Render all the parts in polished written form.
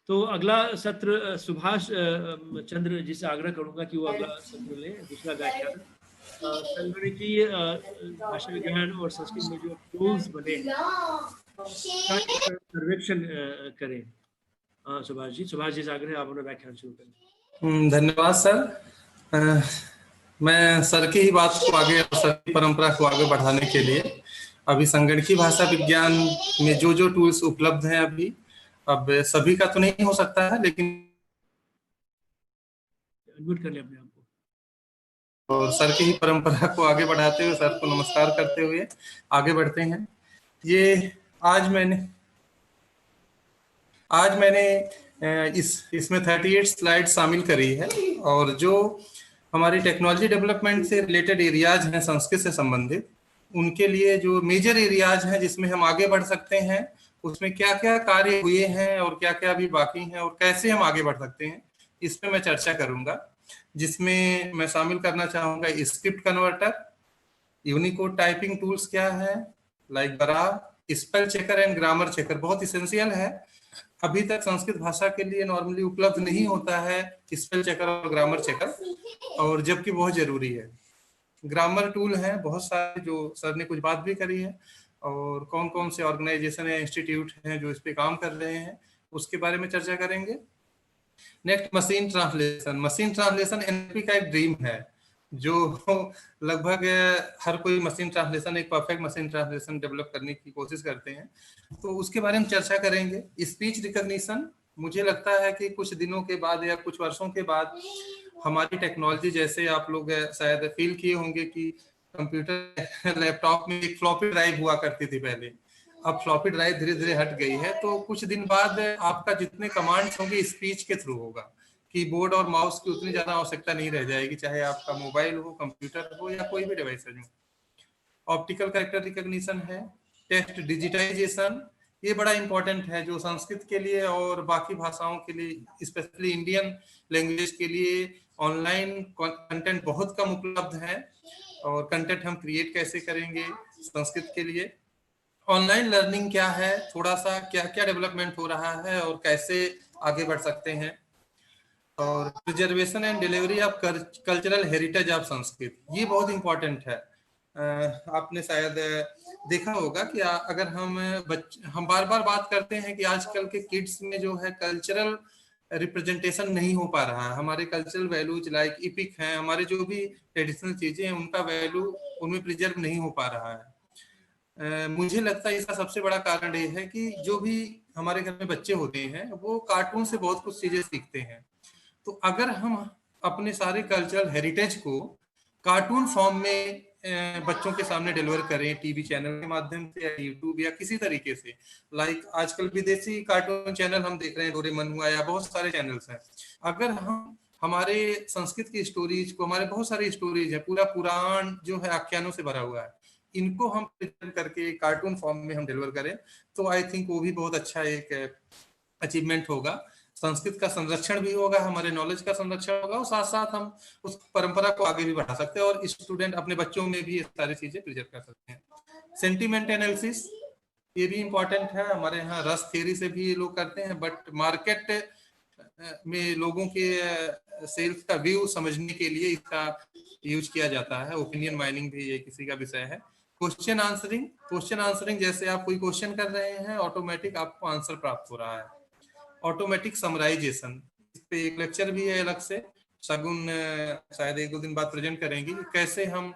तो अगला सत्र सुभाष चंद्र जी से आग्रह करूंगा कि वो अगला सत्र ले, दूसरा व्याख्यान संगणकीय भाषा विज्ञान और संस्कृत में जो टूल्स बने का एक सर्वेक्षण करें। सुभाष जी से आग्रह, आप अपना व्याख्यान शुरू करें। धन्यवाद सर। मैं सर की ही बात को आगे और सर की परंपरा को आगे बढ़ाने के लिए अभी संगणकीय भाषा विज्ञान में जो जो टूल्स उपलब्ध हैं अभी, अब सभी का तो नहीं हो सकता है, लेकिन अनम्यूट कर ले अपने आप को। और सर की ही परंपरा को आगे बढ़ाते हुए, सर को नमस्कार करते हुए आगे बढ़ते हैं। ये आज मैंने इसमें 38 स्लाइड शामिल करी है, और जो हमारी टेक्नोलॉजी डेवलपमेंट से रिलेटेड एरियाज हैं संस्कृत से संबंधित, उनके लिए जो मेजर एरियाज हैं जिसमें हम आगे बढ़ सकते हैं, उसमें क्या क्या कार्य हुए हैं और क्या क्या अभी बाकी हैं और कैसे हम आगे बढ़ सकते हैं, इस पे मैं चर्चा करूंगा। जिसमें मैं शामिल करना चाहूंगा script converter, Unicode typing tools क्या है, लाइक बरा, spell checker and grammar checker बहुत इसेंशियल है। अभी तक संस्कृत भाषा के लिए नॉर्मली उपलब्ध नहीं होता है स्पेल चेकर और ग्रामर चेकर, और जबकि बहुत जरूरी है। ग्रामर टूल है बहुत सारे, जो सर ने कुछ बात भी करी है, और कौन कौन से ऑर्गेनाइजेशन या इंस्टीट्यूट हैं जो इस पे काम कर रहे हैं, उसके बारे में चर्चा करेंगे। नेक्स्ट मशीन ट्रांसलेशन एनएलपी का एक ड्रीम है, जो लगभग हर कोई मशीन ट्रांसलेशन, एक परफेक्ट मशीन ट्रांसलेशन डेवलप करने की कोशिश करते हैं, तो उसके बारे में चर्चा करेंगे। स्पीच रिकॉग्निशन, मुझे लगता है कि कुछ दिनों के बाद या कुछ वर्षों के बाद हमारी टेक्नोलॉजी, जैसे आप लोग शायद फील किए होंगे कि कंप्यूटर लैपटॉप में एक फ्लॉपी ड्राइव हुआ करती थी पहले, अब फ्लॉपी ड्राइव धीरे धीरे हट गई है, तो कुछ दिन बाद आपका जितने कमांड्स होंगे स्पीच के थ्रू होगा, कीबोर्ड और माउस की उतनी ज्यादा आवश्यकता नहीं रह जाएगी, चाहे आपका मोबाइल हो, कंप्यूटर हो, या कोई भी डिवाइस हो। ऑप्टिकल कैरेक्टर रिकॉग्निशन है। टेक्स्ट डिजिटाइजेशन, ये बड़ा इंपॉर्टेंट है, जो संस्कृत के लिए और बाकी भाषाओं के लिए, स्पेशली इंडियन लैंग्वेज के लिए ऑनलाइन कंटेंट बहुत कम उपलब्ध है, और कंटेंट हम क्रिएट कैसे करेंगे संस्कृत के लिए। ऑनलाइन लर्निंग क्या है, थोड़ा सा क्या क्या डेवलपमेंट हो रहा है और कैसे आगे बढ़ सकते हैं। और preservation and delivery of cultural heritage of Sanskrit, ये बहुत इंपॉर्टेंट है। आपने शायद देखा होगा कि अगर हम बार बार बात करते हैं कि आजकल के किड्स में जो है कल्चरल रिप्रेजेंटेशन नहीं हो पा रहा है। हमारे कल्चरल वैल्यूज लाइक इपिक हैं, हमारे जो भी ट्रेडिशनल चीजें हैं, उनका वैल्यू उनमें प्रिजर्व नहीं हो पा रहा है। मुझे लगता है इसका सबसे बड़ा कारण ये है कि जो भी हमारे घर में बच्चे होते हैं वो कार्टून से बहुत कुछ चीजें सीखते हैं, तो अगर हम अपने सारे कल्चरल हेरिटेज को कार्टून फॉर्म में बच्चों के सामने डिलीवर करें, टीवी चैनल के माध्यम से या यूट्यूब या किसी तरीके से, लाइक आजकल विदेशी कार्टून चैनल हम देख रहे हैं, डोरेमन हुआ या बहुत सारे चैनल्स हैं, अगर हम हमारे संस्कृत की स्टोरीज को, हमारे बहुत सारी स्टोरीज है, पूरा पुराण जो है आख्यानों से भरा हुआ है, इनको हम प्रेजेंट करके कार्टून फॉर्म में हम डिलीवर करें, तो आई थिंक वो भी बहुत अच्छा एक अचीवमेंट होगा। संस्कृत का संरक्षण भी होगा, हमारे नॉलेज का संरक्षण होगा, और साथ साथ हम उस परंपरा को आगे भी बढ़ा सकते हैं, और स्टूडेंट अपने बच्चों में भी ये सारी चीजें प्रिजर्व कर सकते हैं। सेंटिमेंट एनालिसिस, ये भी इंपॉर्टेंट है। हमारे यहाँ रस थ्योरी से भी ये लोग करते हैं, बट मार्केट में लोगों के सेल्स का व्यू समझने के लिए इसका यूज किया जाता है। ओपिनियन माइनिंग भी ये किसी का विषय है। क्वेश्चन आंसरिंग, जैसे आप कोई क्वेश्चन कर रहे हैं, ऑटोमेटिक आपको आंसर प्राप्त हो रहा है। ऑटोमेटिक समराइजेशन, इस पे एक लेक्चर भी है अलग से, शगुन शायद 1-2 दिन बाद प्रेजेंट करेंगी, कैसे हम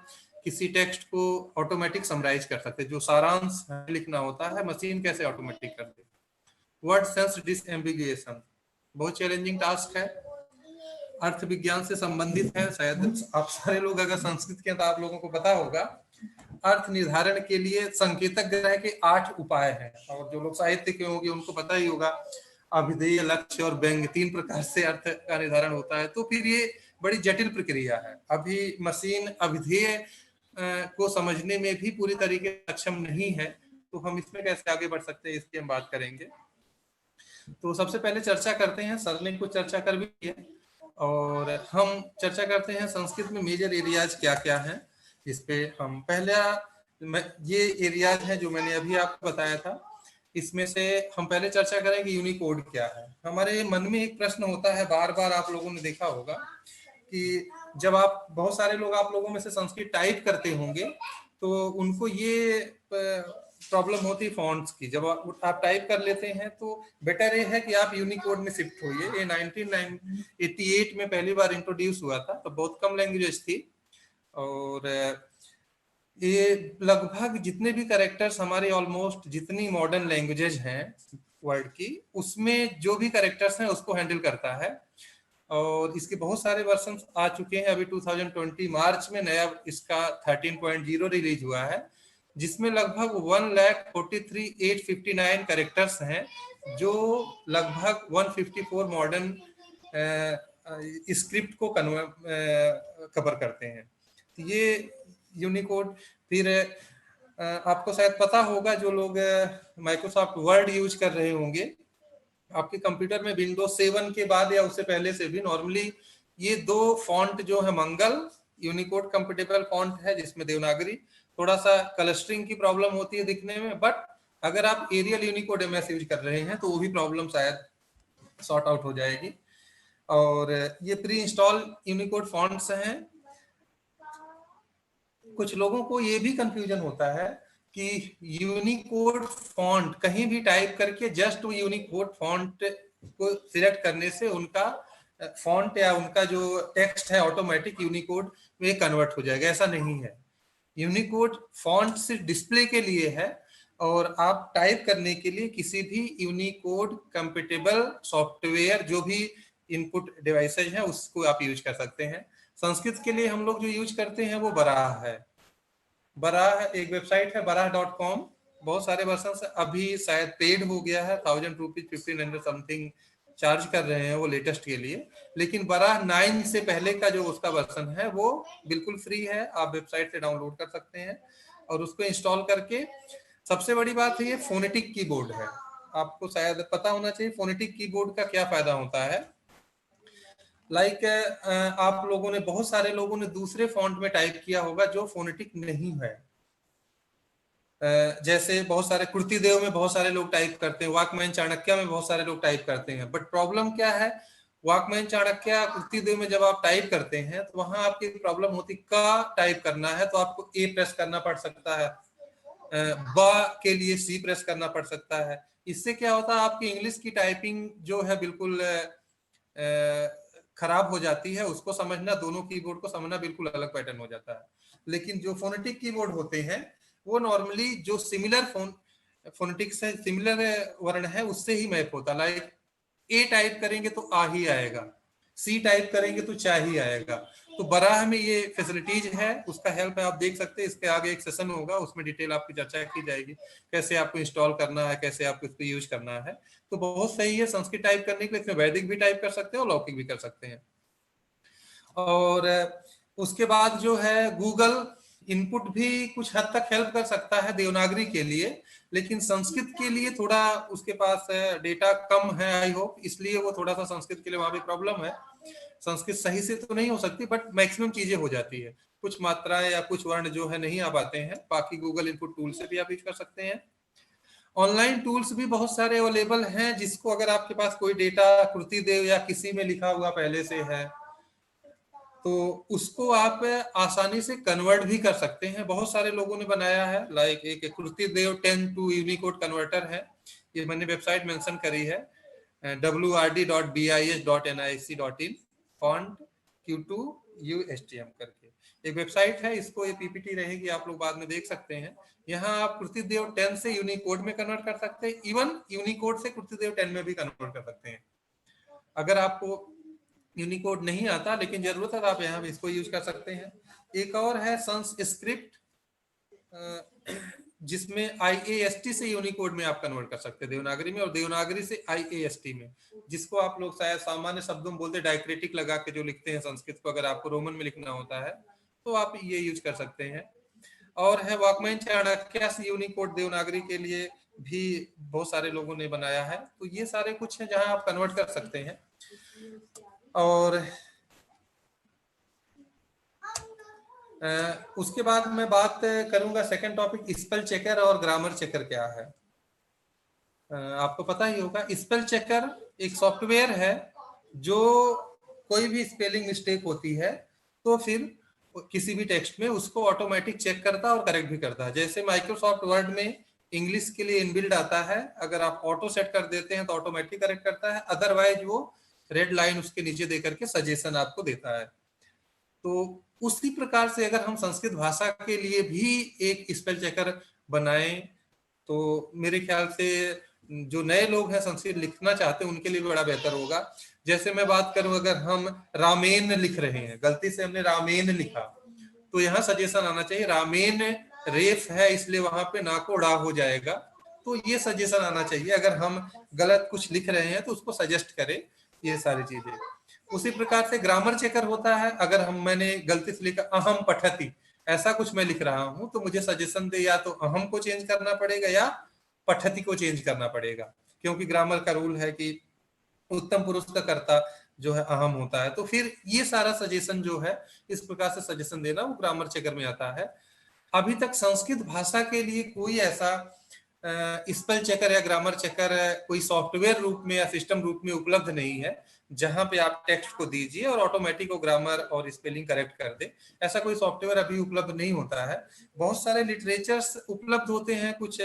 किसी टेक्स्ट को ऑटोमेटिक समराइज कर सकते हैं, जो सारांश लिखना होता है मशीन कैसे ऑटोमेटिक कर दे। वर्ड सेंस डिसएम्बिगुएशन, बहुत चैलेंजिंग टास्क है, अर्थ विज्ञान से संबंधित है। शायद आप सारे लोग अगर संस्कृत के, तो आप लोगों को पता होगा अर्थ निर्धारण के लिए संकेतक ग्रह के 8 उपाय हैं, और जो लोग साहित्य के होंगे उनको पता ही होगा, अभिधेय, लक्ष्य और व्यंग्य, 3 प्रकार से अर्थ का निर्धारण होता है। तो फिर ये बड़ी जटिल प्रक्रिया है। अभी मशीन अभिधेय को समझने में भी पूरी तरीके से सक्षम नहीं है, तो हम इसमें कैसे आगे बढ़ सकते हैं, इसकी हम बात करेंगे। तो सबसे पहले चर्चा करते हैं, सर ने कुछ चर्चा कर भी है, और हम चर्चा करते हैं संस्कृत में मेजर एरियाज क्या क्या हैं। इस पे हम पहला ये एरियाज है जो मैंने अभी आपको बताया था। इसमें से हम पहले चर्चा करें कि यूनिकोड क्या है। हमारे मन में एक प्रश्न होता है, बार बार आप लोगों ने देखा होगा कि जब आप, बहुत सारे लोग आप लोगों में से संस्कृत टाइप करते होंगे तो उनको ये प्रॉब्लम होती है फॉन्ट्स की। जब आप टाइप कर लेते हैं तो बेटर ये है कि आप यूनिकोड में शिफ्ट होइए। ये 1988 में पहली बार इंट्रोड्यूस हुआ था, तो बहुत कम लैंग्वेज थी, और ये लगभग जितने भी कैरेक्टर्स हमारे, ऑलमोस्ट जितनी मॉडर्न लैंग्वेजेज हैं वर्ल्ड की, उसमें जो भी कैरेक्टर्स हैं उसको हैंडल करता है। और इसके बहुत सारे वर्जन आ चुके हैं। अभी 2020 मार्च में नया इसका 13.0 रिलीज हुआ है, जिसमें लगभग 1,43,859 कैरेक्टर्स हैं, जो लगभग 154 मॉडर्न स्क्रिप्ट को कवर करते हैं। तो ये यूनिकोड। फिर आपको शायद पता होगा, जो लोग माइक्रोसॉफ्ट वर्ड यूज कर रहे होंगे, आपके कंप्यूटर में विंडोज 7 के बाद या उससे पहले से भी नॉर्मली ये दो फॉन्ट जो है, मंगल यूनिकोड कंपेटेबल फॉन्ट है, जिसमें देवनागरी, थोड़ा सा क्लस्टरिंग की प्रॉब्लम होती है दिखने में, बट अगर आप एरियल यूनिकोड एमएस यूज कर रहे हैं तो वो भी प्रॉब्लम शायद सॉर्ट आउट हो जाएगी। और ये प्री इंस्टॉल यूनिकोड फॉन्ट्स हैं। कुछ लोगों को ये भी कंफ्यूजन होता है कि यूनिकोड फॉन्ट कहीं भी टाइप करके जस्ट वो यूनिकोड फॉन्ट को सिलेक्ट करने से उनका फॉन्ट या उनका जो टेक्स्ट है ऑटोमेटिक यूनिकोड में कन्वर्ट हो जाएगा। ऐसा नहीं है। यूनिकोड फॉन्ट सिर्फ डिस्प्ले के लिए है, और आप टाइप करने के लिए किसी भी यूनिकोड कंपेटेबल सॉफ्टवेयर, जो भी इनपुट डिवाइसेज हैं, उसको आप यूज कर सकते हैं। संस्कृत के लिए हम लोग जो यूज करते हैं वो बराह है। बराह एक वेबसाइट है, baraah.com। बहुत सारे वर्जन अभी शायद पेड हो गया है, 1000 रुपीज 1500 समथिंग चार्ज कर रहे हैं वो लेटेस्ट के लिए। लेकिन बराह 9 से पहले का जो उसका वर्जन है वो बिल्कुल फ्री है, आप वेबसाइट से डाउनलोड कर सकते हैं और उसको इंस्टॉल करके। सबसे बड़ी बात है ये फोनेटिक कीबोर्ड है। आपको शायद पता होना चाहिए फोनेटिक कीबोर्ड का क्या फायदा होता है। लाइक आप लोगों ने, बहुत सारे लोगों ने दूसरे फॉन्ट में टाइप किया होगा जो फोनेटिक नहीं है। जैसे बहुत सारे कृतिदेव में बहुत सारे लोग टाइप करते हैं, वाकमैन चाणक्य में बहुत सारे लोग टाइप करते हैं, बट प्रॉब्लम क्या है, वाकमैन चाणक्य कृतिदेव में जब आप टाइप करते हैं तो वहां आपकी प्रॉब्लम होती, का टाइप करना है तो आपको ए प्रेस करना पड़ सकता है, बा के लिए सी प्रेस करना पड़ सकता है। इससे क्या होता है, आपकी इंग्लिश की टाइपिंग जो है बिल्कुल खराब हो जाती है। उसको समझना, दोनों कीबोर्ड को समझना बिल्कुल अलग पैटर्न हो जाता है। लेकिन जो फोनेटिक कीबोर्ड होते हैं वो नॉर्मली जो सिमिलर फोनेटिक से सिमिलर वर्ण है उससे ही मैप होता है। लाइक ए टाइप करेंगे तो आ ही आएगा, सी टाइप करेंगे तो चा ही आएगा। तो बराह में ये फैसिलिटीज है, उसका हेल्प है, आप देख सकते हैं। इसके आगे एक सेशन होगा, उसमें डिटेल आपकी चर्चा की जाएगी, कैसे आपको इंस्टॉल करना है, कैसे आपको इसको यूज करना है। तो बहुत सही है संस्कृत टाइप करने के लिए। इसमें वैदिक भी टाइप कर सकते हैं और लौकिक भी कर सकते हैं। और उसके बाद जो है गूगल इनपुट भी कुछ हद तक हेल्प कर सकता है देवनागरी के लिए, लेकिन संस्कृत के लिए थोड़ा उसके पास डेटा कम है आई होप, इसलिए वो थोड़ा सा संस्कृत के लिए वहां भी प्रॉब्लम है। संस्कृत सही से तो नहीं हो सकती, बट मैक्सिमम चीजें हो जाती है। कुछ मात्राएं या कुछ वर्ण जो है नहीं आ पाते हैं। बाकी गूगल इनपुट टूल से भी आप यूज कर सकते हैं। ऑनलाइन टूल्स भी बहुत सारे अवेलेबल हैं, जिसको अगर आपके पास कोई डेटा कृतिदेव या किसी में लिखा हुआ पहले से है तो उसको आप आसानी से कन्वर्ट भी कर सकते हैं। बहुत सारे लोगों ने बनाया है, लाइक एक कृतिदेव 10 टू यूनिकोड कन्वर्टर है, ये मैंने वेबसाइट मेंशन करी है, wrd.bis.nic.in फॉन्ट Q2 USTM करके एक वेबसाइट है। इसको ये पीपीटी रहेगी, आप लोग बाद में देख सकते हैं। यहाँ आप कृतिदेव 10 से यूनिकोड में कन्वर्ट कर सकते हैं, इवन यूनिकोड से कृतिदेव 10 में भी कन्वर्ट कर सकते हैं। अगर आपको यूनिकोड नहीं आता लेकिन जरूरत है तो आप यहाँ भी इसको यूज कर सकते हैं। एक और है संस्कृत, जिसमें IAST से यूनिकोड में आप कन्वर्ट कर सकते हैं देवनागरी में, और देवनागरी से IAST में, जिसको आप लोग शायद सामान्य शब्दों में बोलते डायक्रिटिक लगा के जो लिखते हैं संस्कृत को, अगर आपको रोमन में लिखना होता है तो आप ये यूज कर सकते हैं। और है वाकमैन चाणक्य यूनिकोड देवनागरी के लिए भी बहुत सारे लोगों ने बनाया है। तो ये सारे कुछ है जहां आप कन्वर्ट कर सकते हैं। और उसके बाद मैं बात करूंगा सेकंड टॉपिक, स्पेल चेकर और ग्रामर चेकर क्या है। आपको पता ही होगा, स्पेल चेकर एक सॉफ्टवेयर है जो कोई भी स्पेलिंग मिस्टेक होती है तो फिर किसी भी टेक्स्ट में उसको ऑटोमेटिक चेक करता है और करेक्ट भी करता है। जैसे माइक्रोसॉफ्ट वर्ड में इंग्लिश के लिए इनबिल्ड आता है, अगर आप ऑटो सेट कर देते हैं तो ऑटोमेटिक करेक्ट करता है, अदरवाइज वो रेड लाइन उसके नीचे दे करके सजेशन आपको देता है। तो उसी प्रकार से अगर हम संस्कृत भाषा के लिए भी एक स्पेल चेकर बनाएं तो मेरे ख्याल से जो नए लोग हैं संस्कृत लिखना चाहते हैं उनके लिए बड़ा बेहतर होगा। जैसे मैं बात करूं, अगर हम रामेन लिख रहे हैं, गलती से हमने रामेन लिखा, तो यहाँ सजेशन आना चाहिए रामेन रेफ है इसलिए वहां पे ना को डा हो जाएगा। तो ये सजेशन आना चाहिए, अगर हम गलत कुछ लिख रहे हैं तो उसको सजेस्ट करें, ये सारी चीजें। उसी प्रकार से ग्रामर चेकर होता है, अगर मैंने गलती से लिखा अहम पठती, ऐसा कुछ मैं लिख रहा हूं तो मुझे सजेशन दे या तो अहम को चेंज करना पड़ेगा या पठती को चेंज करना पड़ेगा, क्योंकि ग्रामर का रूल है कि उत्तम पुरुष का कर्ता जो है अहम होता है। तो फिर ये सारा सजेशन जो है, इस प्रकार से सजेशन देना वो ग्रामर चेकर में आता है। अभी तक संस्कृत भाषा के लिए कोई ऐसा स्पेल चेकर या ग्रामर चेकर कोई सॉफ्टवेयर रूप में या सिस्टम रूप में उपलब्ध नहीं है जहां पे आप टेक्स्ट को दीजिए और ऑटोमेटिक वो ग्रामर और स्पेलिंग करेक्ट कर दे। ऐसा कोई सॉफ्टवेयर अभी उपलब्ध नहीं होता है। बहुत सारे लिटरेचर्स उपलब्ध होते हैं, कुछ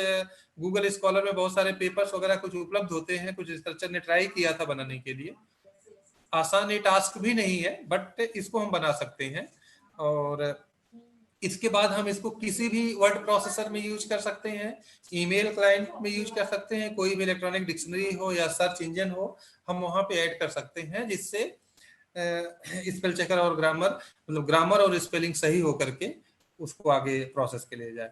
गूगल स्कॉलर में बहुत सारे पेपर्स वगैरह कुछ उपलब्ध होते हैं, कुछ रिसर्चर ने ट्राई किया था बनाने के लिए। आसान ये टास्क भी नहीं है, बट इसको हम बना सकते हैं। और इसके बाद हम इसको किसी भी वर्ड प्रोसेसर में यूज कर सकते हैं, ईमेल क्लाइंट में यूज कर सकते हैं, कोई भी इलेक्ट्रॉनिक डिक्शनरी हो या सर्च इंजन हो, हम वहां पे ऐड कर सकते हैं, जिससे स्पेल चेकर और ग्रामर, मतलब ग्रामर और स्पेलिंग सही हो करके उसको आगे प्रोसेस के ले जाए।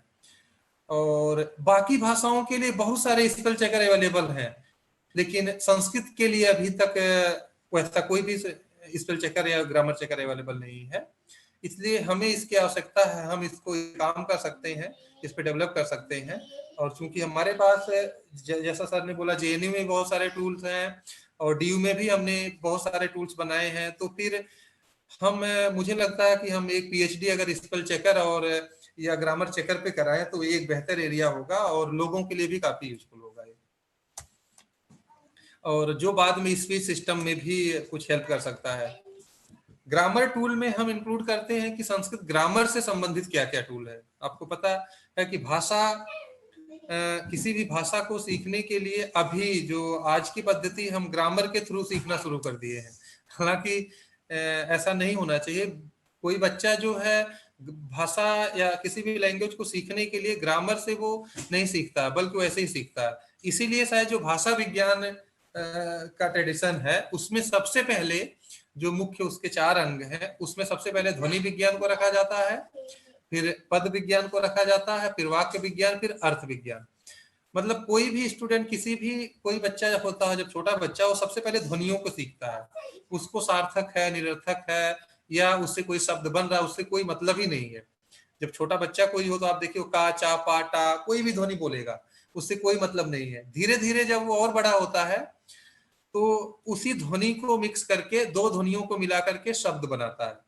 और बाकी भाषाओं के लिए बहुत सारे स्पेल चेकर अवेलेबल हैं, लेकिन संस्कृत के लिए अभी तक वैसा कोई भी स्पेल चेकर या ग्रामर चेकर अवेलेबल नहीं है। इसलिए हमें इसकी आवश्यकता है, हम इसको काम कर सकते हैं, इस पे डेवलप कर सकते हैं। और चूंकि हमारे पास जैसा सर ने बोला जेएनयू में बहुत सारे टूल्स हैं और डीयू में भी हमने बहुत सारे टूल्स बनाए हैं, तो फिर हम मुझे लगता है कि हम एक पीएचडी अगर स्पेल चेकर और या ग्रामर चेकर पे कराएं तो एक बेहतर एरिया होगा और लोगों के लिए भी काफी यूजफुल होगा ये। और जो बाद में स्पीच सिस्टम में भी कुछ हेल्प कर सकता है। ग्रामर टूल में हम इंक्लूड करते हैं कि संस्कृत ग्रामर से संबंधित क्या क्या टूल है। आपको पता है कि भाषा, किसी भी भाषा को सीखने के लिए अभी जो आज की पद्धति, हम ग्रामर के थ्रू सीखना शुरू कर दिए हैं। हालांकि ऐसा नहीं होना चाहिए। कोई बच्चा जो है भाषा या किसी भी लैंग्वेज को सीखने के लिए ग्रामर से वो नहीं सीखता, बल्कि वो ऐसे ही सीखता है। इसीलिए शायद जो भाषा विज्ञान का ट्रेडिशन है उसमें सबसे पहले जो मुख्य उसके 4 अंग हैं, उसमें सबसे पहले ध्वनि विज्ञान को रखा जाता है, फिर पद विज्ञान को रखा जाता है, फिर वाक्य विज्ञान, फिर अर्थ विज्ञान। मतलब कोई भी स्टूडेंट, किसी भी कोई बच्चा होता है, जब छोटा बच्चा, वो सबसे पहले ध्वनियों को सीखता है। उसको सार्थक है, निरर्थक है, या उससे कोई शब्द बन रहा है, उससे कोई मतलब ही नहीं है। जब छोटा बच्चा कोई हो तो आप देखिए का, चा, पा, टा, कोई भी ध्वनि बोलेगा, उससे कोई मतलब नहीं है। धीरे धीरे जब वो और बड़ा होता है तो उसी ध्वनि को मिक्स करके 2 ध्वनियों को मिला करके शब्द बनाता है।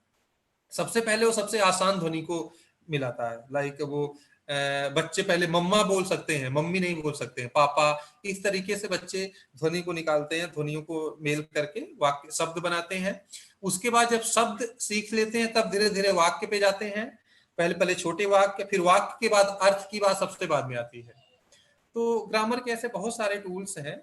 सबसे पहले वो सबसे आसान ध्वनि को मिलाता है। लाइक वो बच्चे पहले मम्मा बोल सकते हैं, मम्मी नहीं बोल सकते हैं, पापा। इस तरीके से बच्चे ध्वनि को निकालते हैं, ध्वनियों को मेल करके वाक्य शब्द बनाते हैं। उसके बाद जब शब्द सीख लेते हैं तब धीरे धीरे वाक्य पे जाते हैं। पहले पहले छोटे वाक्य, फिर वाक्य के बाद अर्थ की बात सबसे बाद में आती है। तो ग्रामर के ऐसे बहुत सारे टूल्स हैं,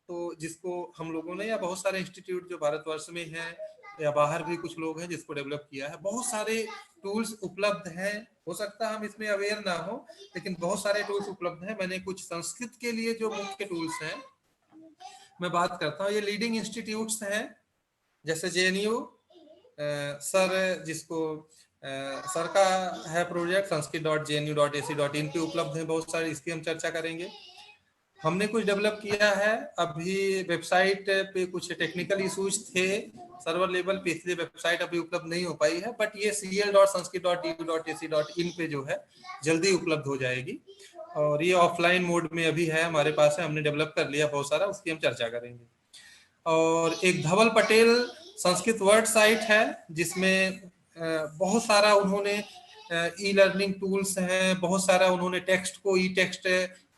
तो जिसको हम लोगों ने, या बहुत सारे इंस्टीट्यूट जो भारतवर्ष में हैं या बाहर भी कुछ लोग हैं जिसको डेवलप किया है। बहुत सारे टूल्स उपलब्ध हैं। हो सकता है हम इसमें अवेयर ना हो, लेकिन बहुत सारे टूल्स उपलब्ध हैं। मैंने कुछ संस्कृत के लिए जो मुख्य टूल्स हैं मैं बात करता हूँ। ये लीडिंग इंस्टीट्यूट्स हैं, जैसे जेएनयू सर, जिसको सर का है प्रोजेक्ट sanskrit.jnu.ac.in पे उपलब्ध है बहुत सारे, इसकी हम चर्चा करेंगे। हमने कुछ डेवलप किया है, अभी वेबसाइट पे कुछ टेक्निकल इश्यूज थे सर्वर लेवल पे, इसलिए वेबसाइट अभी उपलब्ध नहीं हो पाई है, बट ये cl.sanskrit.du.ac.in पे जो है जल्दी उपलब्ध हो जाएगी। और ये ऑफलाइन मोड में अभी है, हमारे पास है, हमने डेवलप कर लिया बहुत सारा, उसकी हम चर्चा करेंगे। और एक धवल पटेल संस्कृत वर्ड साइट है, जिसमें बहुत सारा उन्होंने ई लर्निंग टूल्स हैं, बहुत सारा उन्होंने टेक्स्ट को ई टेक्स्ट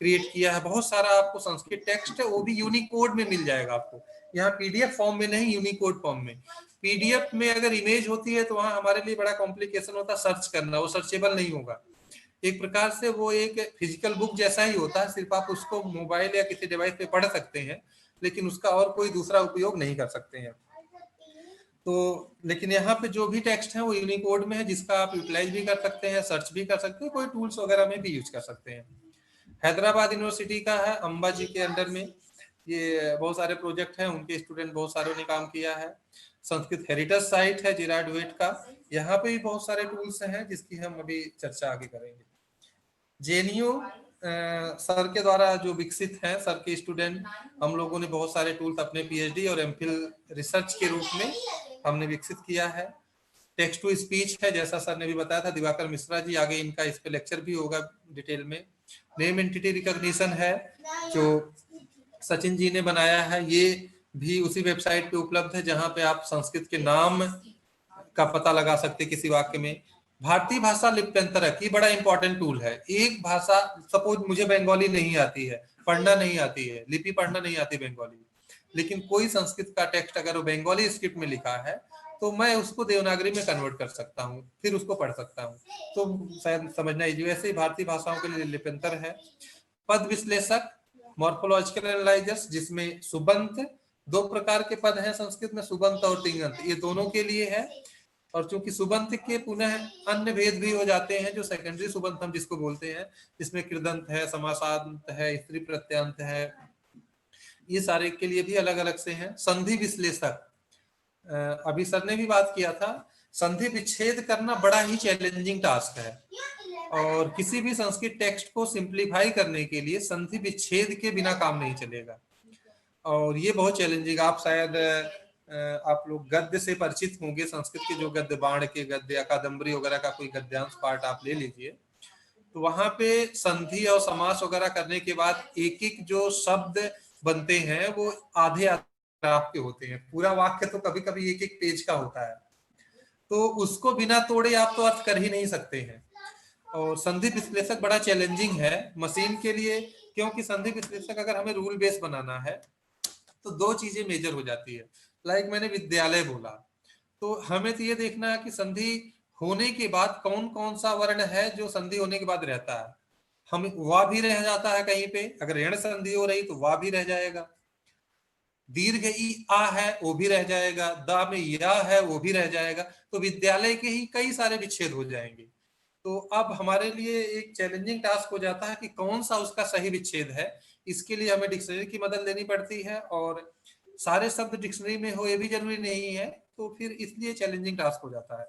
क्रिएट किया है। बहुत सारा आपको संस्कृत टेक्स्ट है, वो भी यूनिकोड में मिल जाएगा आपको, यहाँ पीडीएफ फॉर्म में नहीं, यूनिकोड फॉर्म में। पीडीएफ में अगर इमेज होती है तो वहां हमारे लिए बड़ा कॉम्प्लिकेशन होता है सर्च करना, वो सर्चेबल नहीं होगा। एक प्रकार से वो एक फिजिकल बुक जैसा ही होता है, सिर्फ आप उसको मोबाइल या किसी डिवाइस पे पढ़ सकते हैं, लेकिन उसका और कोई दूसरा उपयोग नहीं कर सकते हैं। तो लेकिन यहाँ पे जो भी टेक्स्ट है वो यूनिकोड में है, जिसका आप यूटिलाइज भी कर सकते हैं, सर्च भी कर सकते हैं, कोई टूल्स वगैरह में भी यूज कर सकते हैं। हैदराबाद यूनिवर्सिटी का है, अंबाजी के अंडर में ये बहुत सारे प्रोजेक्ट हैं, उनके स्टूडेंट बहुत सारे ने काम किया है। संस्कृत हेरिटेज साइट है जिराड वेट का, यहाँ पे भी बहुत सारे टूल्स हैं जिसकी हम अभी चर्चा आगे करेंगे। जेएनयू सर के द्वारा जो विकसित है, सर के स्टूडेंट, हम लोगों ने बहुत सारे टूल्स अपने पीएचडी और एमफिल रिसर्च के रूप में हमने विकसित किया है। टेक्स्ट टू स्पीच है, जैसा सर ने भी बताया था, दिवाकर मिश्रा जी, आगे इनका इस पे लेक्चर भी होगा डिटेल में। नेम एंटिटी रिकॉग्निशन है जो सचिन जी ने बनाया है, ये भी उसी वेबसाइट पे उपलब्ध है जहां पे आप संस्कृत के नाम का पता लगा सकते किसी वाक्य में। भारतीय भाषा लिप्यंतरक, ये बड़ा इंपॉर्टेंट टूल है। एक भाषा, सपोज मुझे बंगाली नहीं आती है, पढ़ना नहीं आती है, लिपि पढ़ना नहीं आती बंगाली, लेकिन कोई संस्कृत का टेक्स्ट अगर वो बंगाली स्क्रिप्ट में लिखा है तो मैं उसको देवनागरी में कन्वर्ट कर सकता हूँ, फिर उसको पढ़ सकता हूँ, तो शायद समझना इजी। वैसे ही भारतीय भाषाओं के लिए लिप्यंतर है। पद विश्लेषक, मॉर्फोलॉजिकल एनालाइजर्स, जिसमें सुबंत, दो प्रकार के पद हैं संस्कृत में, सुबंत और तिङंत, ये दोनों के लिए है। और चूंकि सुबंत के पुनः अन्य भेद भी हो जाते हैं, जो सेकेंडरी सुबंत हम जिसको बोलते हैं, जिसमें कृदंत है, समासांत है, स्त्री प्रत्यंत है, ये सारे के लिए भी अलग अलग से हैं। संधि विश्लेषक, अभी सर ने भी बात किया था, संधि विच्छेद करना बड़ा ही चैलेंजिंग टास्क है, और किसी भी संस्कृत टेक्स्ट को सिंप्लीफाई करने के लिए संधि विच्छेद के बिना काम नहीं चलेगा, और ये बहुत चैलेंजिंग। आप शायद आप लोग गद्य से परिचित होंगे, संस्कृत के जो गद्य, बाण के गद्य या कादम्बरी वगैरह का कोई गद्यांश पाठ आप ले लीजिए, तो वहां पे संधि और समास वगैरह करने के बाद एक एक जो शब्द बनते हैं वो आधे पैराग्राफ के होते हैं, पूरा वाक्य तो कभी कभी एक एक पेज का होता है, तो उसको बिना तोड़े आप तो अर्थ कर ही नहीं सकते हैं। और संधि विश्लेषक बड़ा चैलेंजिंग है मशीन के लिए, क्योंकि संधि विश्लेषक अगर हमें रूल बेस बनाना है तो दो चीजें मेजर हो जाती है। लाइक मैंने विद्यालय बोला, तो हमें तो ये देखना है कि संधि होने के बाद कौन कौन सा वर्ण है जो संधि होने के बाद रहता है। हम वाह भी रह जाता है कहीं पे, अगर ऋण संधि हो रही तो वाह भी रह जाएगा, दीर्घ ई आ है वो भी रह जाएगा, दा में या है वो भी रह जाएगा, तो विद्यालय के ही कई सारे विच्छेद हो जाएंगे। तो अब हमारे लिए एक चैलेंजिंग टास्क हो जाता है कि कौन सा उसका सही विच्छेद है। इसके लिए हमें डिक्शनरी की मदद लेनी पड़ती है, और सारे शब्द डिक्शनरी में हो ये भी जरूरी नहीं है, तो फिर इसलिए चैलेंजिंग टास्क हो जाता है।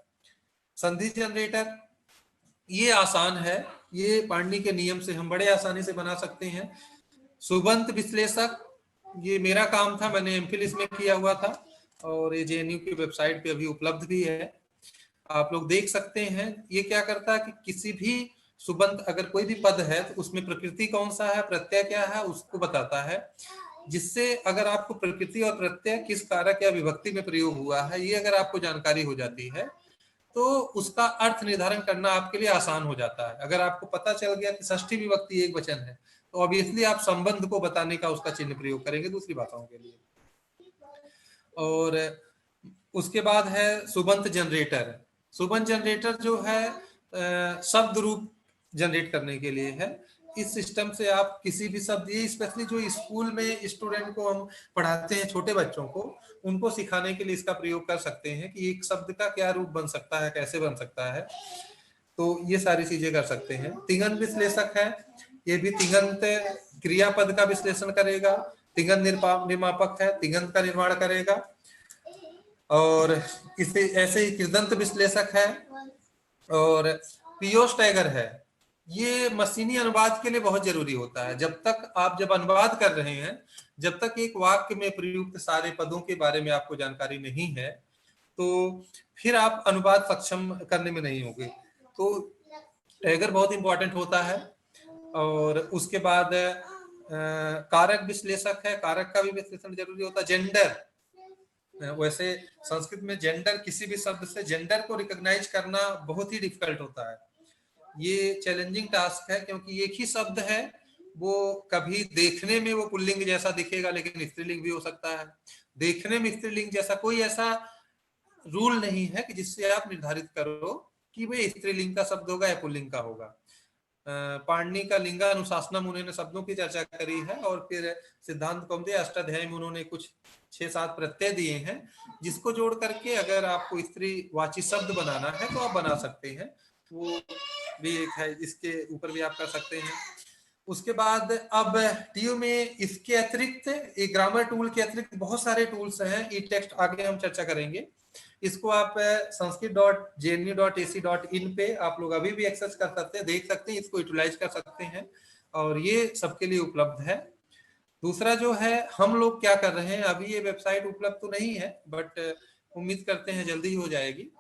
संधि जनरेटर, ये आसान है, ये पाणिनि के नियम से हम बड़े आसानी से बना सकते हैं। सुबंत विश्लेषक, ये मेरा काम था, मैंने एमफिल इसमें किया हुआ था, और ये जेएनयू की वेबसाइट पे अभी उपलब्ध भी है, आप लोग देख सकते हैं। ये क्या करता है कि किसी भी सुबंत, अगर कोई भी पद है तो उसमें प्रकृति कौन सा है, प्रत्यय क्या है, उसको बताता है, जिससे अगर आपको प्रकृति और प्रत्यय किस कारक या विभक्ति में प्रयोग हुआ है, ये अगर आपको जानकारी हो जाती है तो उसका अर्थ निर्धारण करना आपके लिए आसान हो जाता है। अगर आपको पता चल गया कि षष्ठी विभक्ति एक वचन है, तो ऑब्वियसली आप संबंध को बताने का उसका चिन्ह प्रयोग करेंगे दूसरी भाषाओं के लिए। और उसके बाद है सुबंत जनरेटर। सुबंत जनरेटर जो है शब्द रूप जनरेट करने के लिए है। इस सिस्टम से आप किसी भी शब्द, ये स्पेशली जो स्कूल में स्टूडेंट को हम पढ़ाते हैं, छोटे बच्चों को, उनको सिखाने के लिए इसका प्रयोग कर सकते हैं कि एक शब्द का क्या रूप बन सकता है, कैसे बन सकता है, तो ये सारी चीजें कर सकते हैं। तिङंत विश्लेषक है, ये भी तिङंत क्रियापद का विश्लेषण करेगा, तिङंत निर्मापक है, तिङंत का निर्माण करेगा। और इसे ऐसे ही कृदंत विश्लेषक है, और पियोस टैगर है, ये मशीनी अनुवाद के लिए बहुत जरूरी होता है। जब तक आप जब अनुवाद कर रहे हैं, जब तक एक वाक्य में प्रयुक्त सारे पदों के बारे में आपको जानकारी नहीं है, तो फिर आप अनुवाद सक्षम करने में नहीं होंगे। तो टैगर बहुत इंपॉर्टेंट होता है। और उसके बाद कारक विश्लेषक है, कारक का भी विश्लेषण जरूरी होता है। जेंडर, वैसे संस्कृत में जेंडर, किसी भी शब्द से जेंडर को रिकॉग्नाइज करना बहुत ही डिफिकल्ट होता है। ये चैलेंजिंग टास्क है, क्योंकि एक ही शब्द है वो कभी देखने में वो पुल्लिंग जैसा दिखेगा लेकिन स्त्रीलिंग भी हो सकता है, देखने में स्त्रीलिंग जैसा। कोई ऐसा रूल नहीं है कि जिससे आप निर्धारित करो कि वे स्त्रीलिंग का शब्द होगा या पुल्लिंग का होगा। पाणिनि का लिंगानुशासनम उन्होंने शब्दों की चर्चा करी है, और फिर सिद्धांत कौमुदी अष्टाध्यायी में उन्होंने कुछ 6-7 प्रत्यय दिए हैं, जिसको जोड़ करके अगर आपको स्त्रीवाची शब्द बनाना है तो आप बना सकते हैं। वो भी एक है, इसके ऊपर भी आप कर सकते हैं। उसके बाद अब टीयू में इसके अतिरिक्त, एक ग्रामर टूल के अतिरिक्त बहुत सारे टूल्स हैं। ई टेक्स्ट आगे हम चर्चा करेंगे। इसको आप sanskrit.jnu.ac.in पे आप लोग अभी भी एक्सेस कर सकते हैं, देख सकते हैं, इसको यूटिलाइज कर सकते हैं, और ये सबके लिए उपलब्ध है। दूसरा जो है, हम लोग क्या कर रहे हैं, अभी ये वेबसाइट उपलब्ध तो नहीं है, बट उम्मीद करते हैं जल्दी ही हो जाएगी।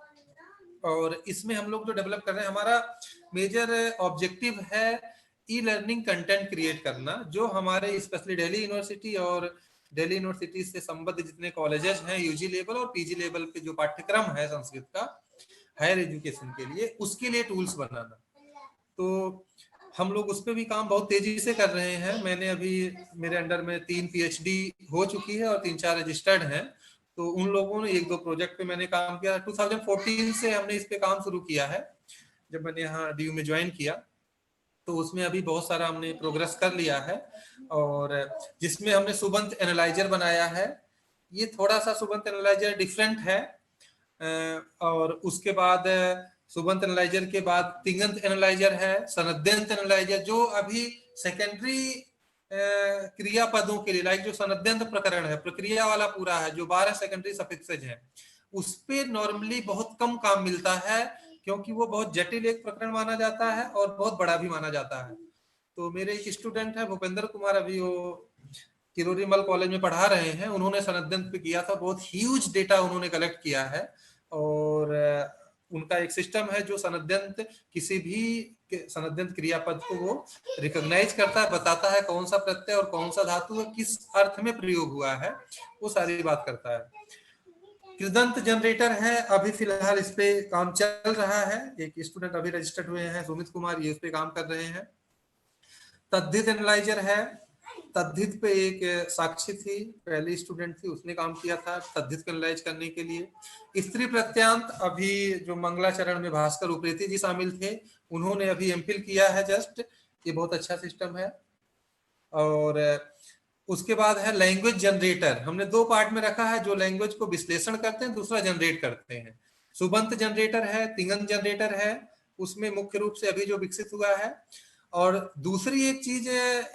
और इसमें हम लोग जो डेवलप कर रहे हैं, हमारा मेजर ऑब्जेक्टिव है ई लर्निंग कंटेंट क्रिएट करना, जो हमारे स्पेशली दिल्ली यूनिवर्सिटी और दिल्ली यूनिवर्सिटी से संबद्ध जितने कॉलेजेस हैं यूजी लेवल और पीजी लेवल पे जो पाठ्यक्रम है संस्कृत का हायर एजुकेशन के लिए, उसके लिए टूल्स बनाना। तो हम लोग उस पर भी काम बहुत तेजी से कर रहे हैं। मैंने अभी, मेरे अंडर में 3 पीएचडी हो चुकी है और 3-4 रजिस्टर्ड हैं। तो उन लोगों ने 1-2 प्रोजेक्ट पे मैंने काम किया। 2014 से हमने इस पे काम शुरू किया है, जब मैंने यहाँ डीयू में ज्वाइन किया। तो उसमें अभी बहुत सारा हमने प्रोग्रेस कर लिया है, और जिसमें हमने सुबंत एनालाइजर बनाया है। ये थोड़ा सा सुबंत एनालाइजर डिफरेंट है, और उसके बाद सुबंत एनालाइजर के बाद तिङंत एनालाइजर है, सनद्यंत एनालाइजर, जो अभी सेकेंडरी क्रियापदों के लिए, लाइक जो सनद्यंत प्रकरण है, प्रक्रिया वाला पूरा है, जो 12 सेकेंडरी सफिक्सेज हैं, उस पे नॉर्मली बहुत कम काम मिलता है, क्योंकि वो बहुत जटिल एक प्रकरण माना जाता है और बहुत बड़ा भी माना जाता है। तो मेरे एक स्टूडेंट है भूपेंद्र कुमार, अभी वो किरोरीमल कॉलेज में पढ़ा रहे हैं, उन्होंने सनद्यंत पे किया था, बहुत ह्यूज डेटा उन्होंने कलेक्ट किया है। और उनका एक सिस्टम है जो सनद्यंत, किसी भी सनद्यंत क्रियापद को वो रिकॉग्नाइज करता है, बताता है कौन सा प्रत्यय और कौन सा धातु है, किस अर्थ में प्रयोग हुआ है, वो सारी बात करता है। कृदंत जनरेटर है, अभी फिलहाल इस पे काम चल रहा है। एक स्टूडेंट अभी रजिस्टर्ड हुए हैं, सुमित कुमार, ये इस पे काम कर रहे हैं। तद्धित एनालाइजर है, तद्धित पे एक साक्षी थी, पहली स्टूडेंट थी, उसने काम किया था तद्धित को एनालाइज करने के लिए। स्त्री प्रत्यांत, अभी जो मंगलाचरण में भास्कर उप्रेती जी शामिल थे, उन्होंने अभी एमफिल किया है जस्ट, ये बहुत अच्छा सिस्टम है। और उसके बाद है लैंग्वेज जनरेटर, हमने 2 पार्ट में रखा है, जो लैंग्वेज को विश्लेषण करते हैं, दूसरा जनरेट करते हैं। सुबंत जनरेटर है, तिङंत जनरेटर है, उसमें मुख्य रूप से अभी जो विकसित हुआ है। और दूसरी एक चीज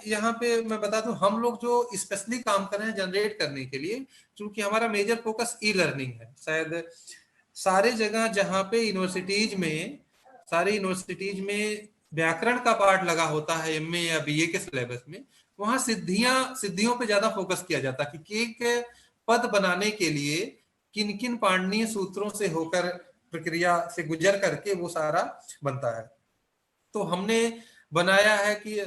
यहाँ पे मैं बता दूं, हम लोग जो स्पेशली काम कर रहे हैं जनरेट करने के लिए, क्योंकि हमारा मेजर फोकस ई लर्निंग है। शायद सारे जगह जहाँ पे यूनिवर्सिटीज में, सारी यूनिवर्सिटीज में व्याकरण का पार्ट लगा होता है एमए या बीए के सिलेबस में, वहां सिद्धियों पे ज्यादा फोकस किया जाता है कि एक पद बनाने के लिए किन किन पाणनीय सूत्रों से होकर, प्रक्रिया से गुजर करके वो सारा बनता है। तो हमने बनाया है कि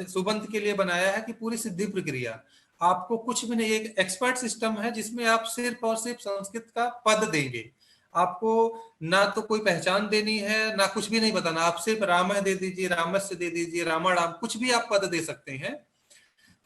सुबंत के लिए बनाया है कि पूरी सिद्धि प्रक्रिया, आपको कुछ भी नहीं, एक एक्सपर्ट सिस्टम है जिसमें आप सिर्फ और सिर्फ संस्कृत का पद देंगे। आपको ना तो कोई पहचान देनी है, ना कुछ भी नहीं बताना, आप सिर्फ राम दे दीजिए, रामस्य दे दीजिए, रामाणाम, कुछ भी आप पद दे सकते हैं।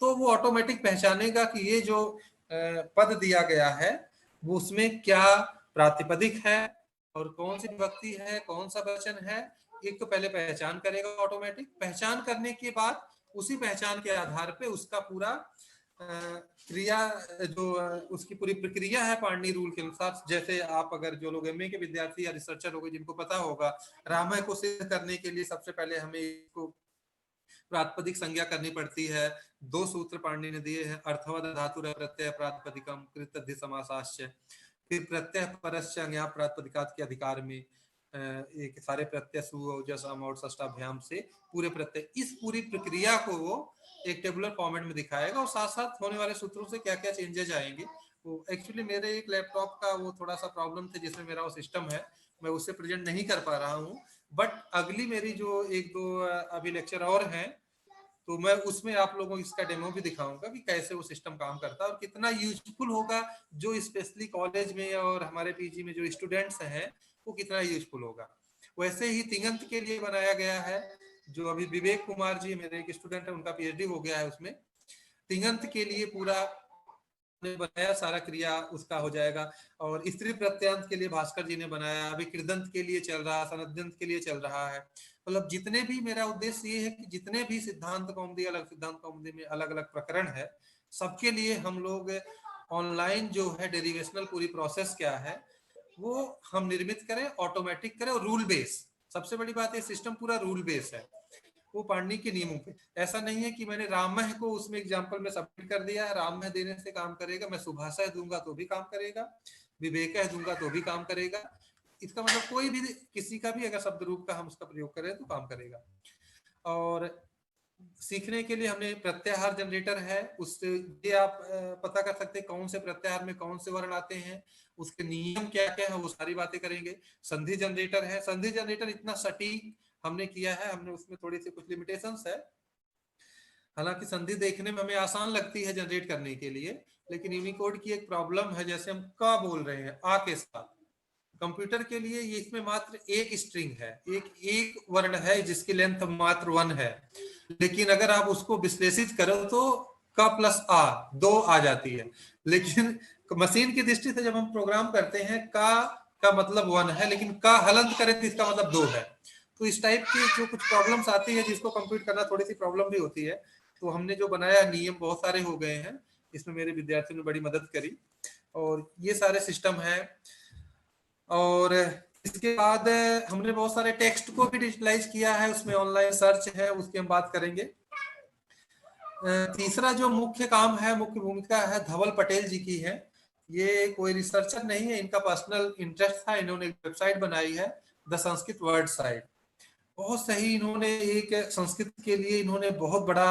तो वो ऑटोमेटिक पहचानेगा कि ये जो पद दिया गया है वो उसमें क्या प्रातिपदिक है और कौन सी विभक्ति है, कौन सा वचन है, एक तो पहले पहचान करेगा ऑटोमेटिक। पहचान करने के बाद उसी पहचान के आधार पे उसका पूरा क्रिया, जो उसकी पूरी प्रक्रिया है पाणिनि रूल के अनुसार। जैसे आप अगर, जो लोग एमए के विद्यार्थी या रिसर्चर हो गए, जिनको पता होगा, रामय को सिद्ध करने के लिए सबसे पहले हमें इसको प्रातिपदिक संज्ञा करनी पड़ती है। 2 सूत्र पाणिनि ने दिए हैं, अर्थवद धातुर प्रत्यय प्रातिपदिकम कृतद्धि समासाश्च, फिर प्रत्यय परस्य अज्ञा प्रातिपदिकात के अधिकार में एक सारे प्रत्यय सु औजस अम और षष्ठाभ्याम से पूरे प्रत्यय, इस पूरी प्रक्रिया को वो एक टेबुलर फॉर्मेट में दिखाएगा, और साथ साथ होने वाले सूत्रों से क्या क्या चेंजेस आएंगे। वो एक्चुअली मेरे एक लैपटॉप का वो थोड़ा सा प्रॉब्लम थे, जिसमें मेरा वो सिस्टम है, मैं उससे प्रेजेंट नहीं कर पा रहा हूँ। बट अगली मेरी जो 1-2 अभी लेक्चर और हैं, तो मैं उसमें आप लोगों को इसका डेमो भी दिखाऊंगा कि कैसे वो सिस्टम काम करता है और कितना यूजफुल होगा, जो स्पेशली कॉलेज में और हमारे पीजी में जो स्टूडेंट्स हैं, वो कितना यूजफुल होगा। वैसे ही तिङंत के लिए बनाया गया है, जो अभी विवेक कुमार जी मेरे एक स्टूडेंट है, उनका पीएचडी हो गया है उसमें। तिङंत के लिए पूरा बनाया, सारा क्रिया उसका हो जाएगा। और स्त्री प्रत्यंत के लिए भास्कर जी ने बनाया, अभी कृदंत के लिए चल रहा है, सनदंत के लिए चल रहा है। मतलब जितने भी, मेरा उद्देश्य ये है कि जितने भी सिद्धांत कौमुदी, अलग सिद्धांत कौमुदी में अलग अलग प्रकरण है, सबके लिए हम लोग ऑनलाइन जो है डेरिवेशनल पूरी प्रोसेस क्या है वो हम निर्मित करें, ऑटोमेटिक करें और रूल बेस। सबसे बड़ी बात है सिस्टम पूरा रूल बेस है, वो पाणिनि के नियमों पे। ऐसा नहीं है कि मैंने राममय को उसमें एग्जांपल में सबमिट कर दिया है, राममय देने से काम करेगा, मैं सुभाषय दूंगा तो भी काम करेगा, विवेक दूंगा तो भी काम करेगा। इसका मतलब कोई भी किसी का भी अगर शब्द रूप का हम उसका प्रयोग करें तो काम करेगा। और सीखने के लिए हमने प्रत्याहार जनरेटर है, उससे ये आप पता कर सकते हैं कौन से प्रत्याहार में कौन से वर्ण आते हैं, उसके नियम क्या क्या है, वो सारी बातें करेंगे। संधि जनरेटर है, संधि जनरेटर इतना सटीक हमने किया है, हमने उसमें थोड़ी सी कुछ लिमिटेशंस है। हालांकि संधि देखने में हमें आसान लगती है जनरेट करने के लिए, लेकिन यूनिकोड की एक प्रॉब्लम है, जैसे हम का बोल रहे हैं आ के साथ, कंप्यूटर के लिए ये इसमें मात्र एक स्ट्रिंग है, एक वर्ण है जिसकी लेंथ मात्र 1 है। लेकिन अगर आप उसको विश्लेषित करो तो का प्लस आ 2 आ जाती है। लेकिन मशीन की दृष्टि से जब हम प्रोग्राम करते हैं का मतलब 1 है, लेकिन का हलंत करें तो इसका मतलब 2 है। तो इस टाइप की जो कुछ प्रॉब्लम्स आती है जिसको कंप्यूट करना थोड़ी सी प्रॉब्लम भी होती है। तो हमने जो बनाया नियम बहुत सारे हो गए हैं, इसमें मेरे विद्यार्थियों ने बड़ी मदद करी, और ये सारे सिस्टम है। और इसके बाद हमने बहुत सारे टेक्स्ट को भी डिजिटलाइज किया है, उसमें ऑनलाइन सर्च है, उसकी हम बात करेंगे। तीसरा जो मुख्य काम है, मुख्य भूमिका है धवल पटेल जी की है। ये कोई रिसर्चर नहीं है, इनका पर्सनल इंटरेस्ट था, इन्होंने एक वेबसाइट बनाई है द संस्कृत वर्ड साइट। बहुत सही, इन्होंने एक संस्कृत के लिए इन्होंने बहुत बड़ा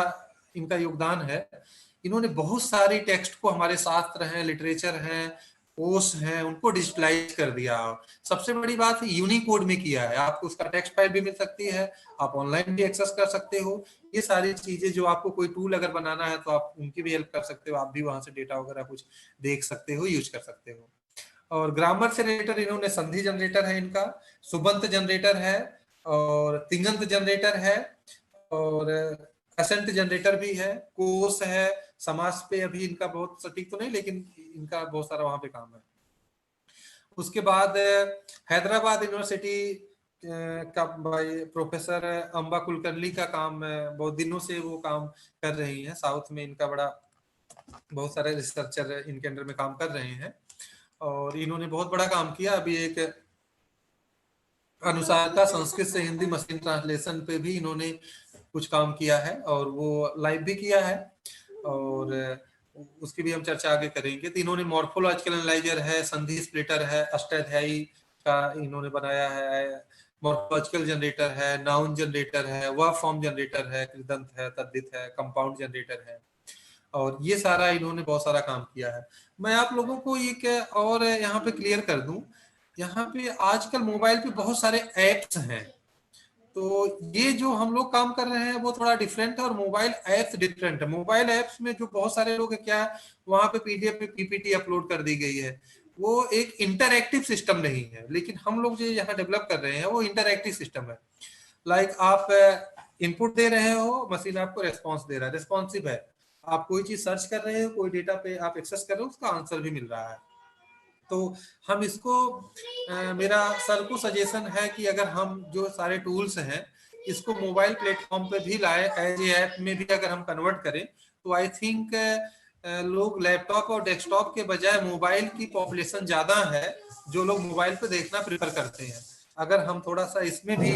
इनका योगदान है। इन्होंने बहुत सारी टेक्स्ट को, हमारे शास्त्र हैं, लिटरेचर हैं, कोर्स हैं, उनको डिजिटलाइज कर दिया। सबसे बड़ी बात है यूनिकोड में किया है, आपको उसका टेक्स्ट फाइल भी मिल सकती है, आप ऑनलाइन भी एक्सेस कर सकते हो। ये सारी चीजें जो आपको कोई टूल अगर बनाना है तो आप उनकी भी हेल्प कर सकते हो, आप भी वहां से डेटा वगैरह कुछ देख सकते हो, यूज कर सकते हो। और ग्रामर से रिलेटेड इन्होंने संधि जनरेटर है इनका, सुबंत जनरेटर है, और तिङंत जनरेटर है, और एसेंट जनरेटर भी है, कोर्स है, समास पे अभी इनका बहुत सटीक तो नहीं, लेकिन इनका बहुत सारा वहां पे काम है। उसके बाद हैदराबाद यूनिवर्सिटी का भाई प्रोफेसर अंबा कुलकर्णी का काम है, बहुत दिनों से वो काम कर रही हैं, साउथ में इनका बड़ा, बहुत सारे रिसर्चर इनके अंडर में काम कर रहे हैं, और इन्होंने बहुत बड़ा काम किया। अभी एक अनुसारता संस्कृत से हिंदी मशीन ट्रांसलेशन पे भी इन्होंने कुछ काम किया है, और वो लाइव भी किया है, और उसकी भी हम चर्चा आगे करेंगे। तो इन्होंने मॉर्फोलॉजिकल एनालाइजर है, संधि स्प्लिटर है, अष्टाध्यायी का इन्होंने बनाया है, मॉर्फोलॉजिकल जनरेटर है, नाउन जनरेटर है, वर्ब फॉर्म जनरेटर है, कृदंत है, तद्धित है, कंपाउंड जनरेटर है, और ये सारा इन्होंने बहुत सारा काम किया है। मैं आप लोगों को एक और यहाँ पे क्लियर कर दूं, यहाँ पे आजकल मोबाइल पे बहुत सारे एप्स हैं, तो ये जो हम लोग काम कर रहे हैं वो थोड़ा डिफरेंट है, और मोबाइल एप्स डिफरेंट है। मोबाइल एप्स में जो बहुत सारे लोग है, क्या वहां पे पीडीएफ पे पीपीटी अपलोड कर दी गई है, वो एक इंटरएक्टिव सिस्टम नहीं है। लेकिन हम लोग जो यहाँ डेवलप कर रहे हैं वो इंटरएक्टिव सिस्टम है। लाइक आप इनपुट दे रहे हो, मशीन आपको रेस्पॉन्स दे रहा है, रेस्पॉन्सिव है। आप कोई चीज सर्च कर रहे हो, कोई डेटा पे आप एक्सेस कर रहे हो, उसका आंसर भी मिल रहा है। तो हम इसको मेरा सर को सजेशन है कि अगर हम जो सारे टूल्स हैं इसको मोबाइल प्लेटफॉर्म पे भी लाए, एज ए ऐप में भी अगर हम कन्वर्ट करें, तो आई थिंक लोग लैपटॉप और डेस्कटॉप के बजाय मोबाइल की पॉपुलेशन ज्यादा है, जो लोग मोबाइल पे देखना प्रेफर करते हैं। अगर हम थोड़ा सा इसमें भी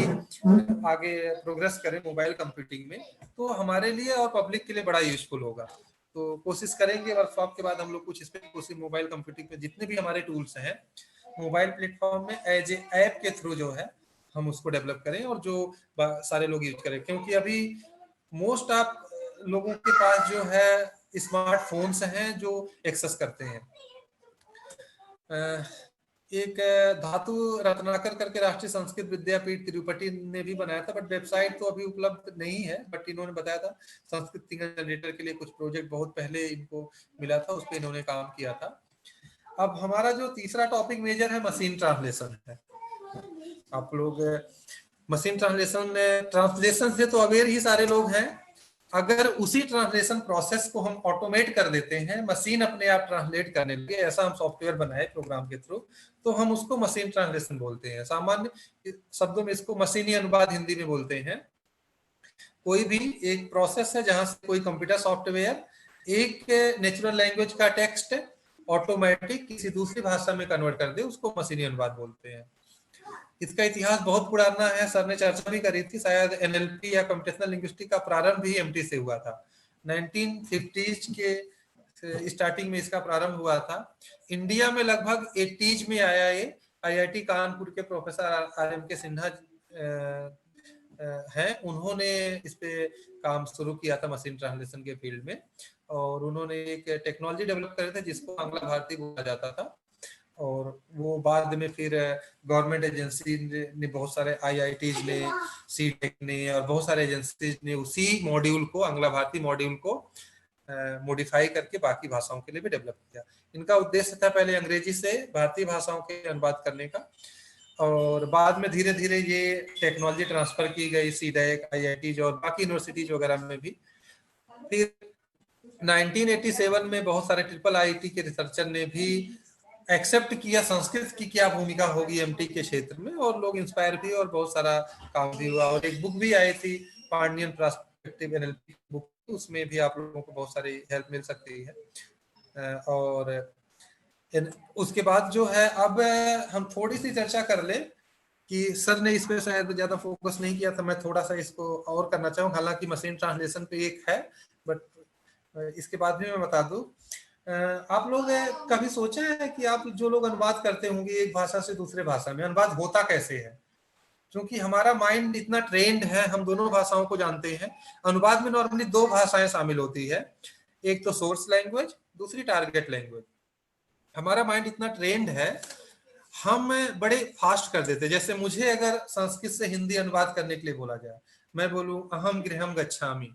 आगे प्रोग्रेस करें मोबाइल कंप्यूटिंग में, तो हमारे लिए और पब्लिक के लिए बड़ा यूजफुल होगा। तो कोशिश करेंगे वर्कशॉप के बाद हम लोग कुछ इस पे कोशिश, मोबाइल कंप्यूटिंग पे जितने भी हमारे टूल्स हैं मोबाइल प्लेटफॉर्म में एज ए ऐप के थ्रू जो है हम उसको डेवलप करें, और जो सारे लोग यूज करें। क्योंकि अभी मोस्ट ऑफ लोगों के पास जो है स्मार्टफोन्स हैं जो एक्सेस करते हैं। एक धातु रत्नाकर करके राष्ट्रीय संस्कृत विद्यापीठ तिरुपति ने भी बनाया था, बट वेबसाइट तो अभी उपलब्ध नहीं है। बट इन्होंने बताया था संस्कृत तिङंत जनरेटर के लिए कुछ प्रोजेक्ट बहुत पहले इनको मिला था, उस पर इन्होंने काम किया था। अब हमारा जो तीसरा टॉपिक मेजर है मशीन ट्रांसलेशन है। आप लोग मशीन ट्रांसलेशन से तो अवेयर ही सारे लोग हैं। अगर उसी ट्रांसलेशन प्रोसेस को हम ऑटोमेट कर देते हैं, मशीन अपने आप ट्रांसलेट करने लगे, ऐसा हम सॉफ्टवेयर बनाए प्रोग्राम के थ्रू, तो हम उसको मशीन ट्रांसलेशन बोलते हैं। सामान्य शब्दों में इसको मशीनी अनुवाद हिंदी में बोलते हैं। कोई भी एक प्रोसेस है जहां से कोई कंप्यूटर सॉफ्टवेयर एक नेचुरल लैंग्वेज का टेक्स्ट ऑटोमेटिक किसी दूसरी भाषा में कन्वर्ट कर दे, उसको मशीनी अनुवाद बोलते हैं। इसका इतिहास बहुत पुराना है, सर ने चर्चा भी करी थी। शायद एनएलपी या कंप्यूटेशनल लिंग्विस्टिक का प्रारंभ भी एमटी से हुआ था। 1950s के स्टार्टिंग में इसका प्रारंभ हुआ था। इंडिया में लगभग 80s में आया ये। आईआईटी कानपुर के प्रोफेसर आर.एम. के सिन्हा हैं, उन्होंने इस पे काम शुरू किया था मशीन ट्रांसलेशन के फील्ड में, और उन्होंने एक टेक्नोलॉजी डेवलप करे थे जिसको बांग्ला भारती बोला जाता था। और वो बाद में फिर गवर्नमेंट एजेंसी ने बहुत सारे आईआईटीज ने, सीटेक ने और बहुत सारे एजेंसीज ने उसी मॉड्यूल को, आंग्ला भारती मॉड्यूल को मॉडिफाई करके बाकी भाषाओं के लिए भी डेवलप किया। इनका उद्देश्य था पहले अंग्रेजी से भारतीय भाषाओं के अनुवाद करने का, और बाद में धीरे धीरे ये टेक्नोलॉजी ट्रांसफर की गई सीडेक, आईआईटीज और बाकी यूनिवर्सिटीज वगैरह में भी। फिर 1987 में बहुत सारे ट्रिपल आईटी के रिसर्चर ने भी एक्सेप्ट किया संस्कृत की क्या भूमिका होगी एमटी के क्षेत्र में, और लोग इंस्पायर भी और बहुत सारा काम भी हुआ। और एक बुक भी आई थी, पांडियन पर्सपेक्टिव एनएलपी बुक, उसमें भी आप लोगों को बहुत सारी हेल्प मिल सकती है। और उसके बाद जो है, अब हम थोड़ी सी चर्चा कर ले कि सर ने इस पे शायद ज्यादा फोकस नहीं किया था, मैं थोड़ा सा इसको और करना चाहूँ। हालांकि मशीन ट्रांसलेशन पे एक है, बट इसके बाद भी मैं बता दूं। आप लोग कभी सोचा है कि आप जो लोग अनुवाद करते होंगे एक भाषा से दूसरे भाषा में, अनुवाद होता कैसे है? क्योंकि हमारा माइंड इतना ट्रेंड है, हम दोनों भाषाओं को जानते हैं। अनुवाद में नॉर्मली दो भाषाएं शामिल होती है, एक तो सोर्स लैंग्वेज, दूसरी टारगेट लैंग्वेज। हमारा माइंड इतना ट्रेंड है, हम बड़े फास्ट कर देते हैं। जैसे मुझे अगर संस्कृत से हिंदी अनुवाद करने के लिए बोला जाए, मैं बोलूं अहम गृहम गच्छामि,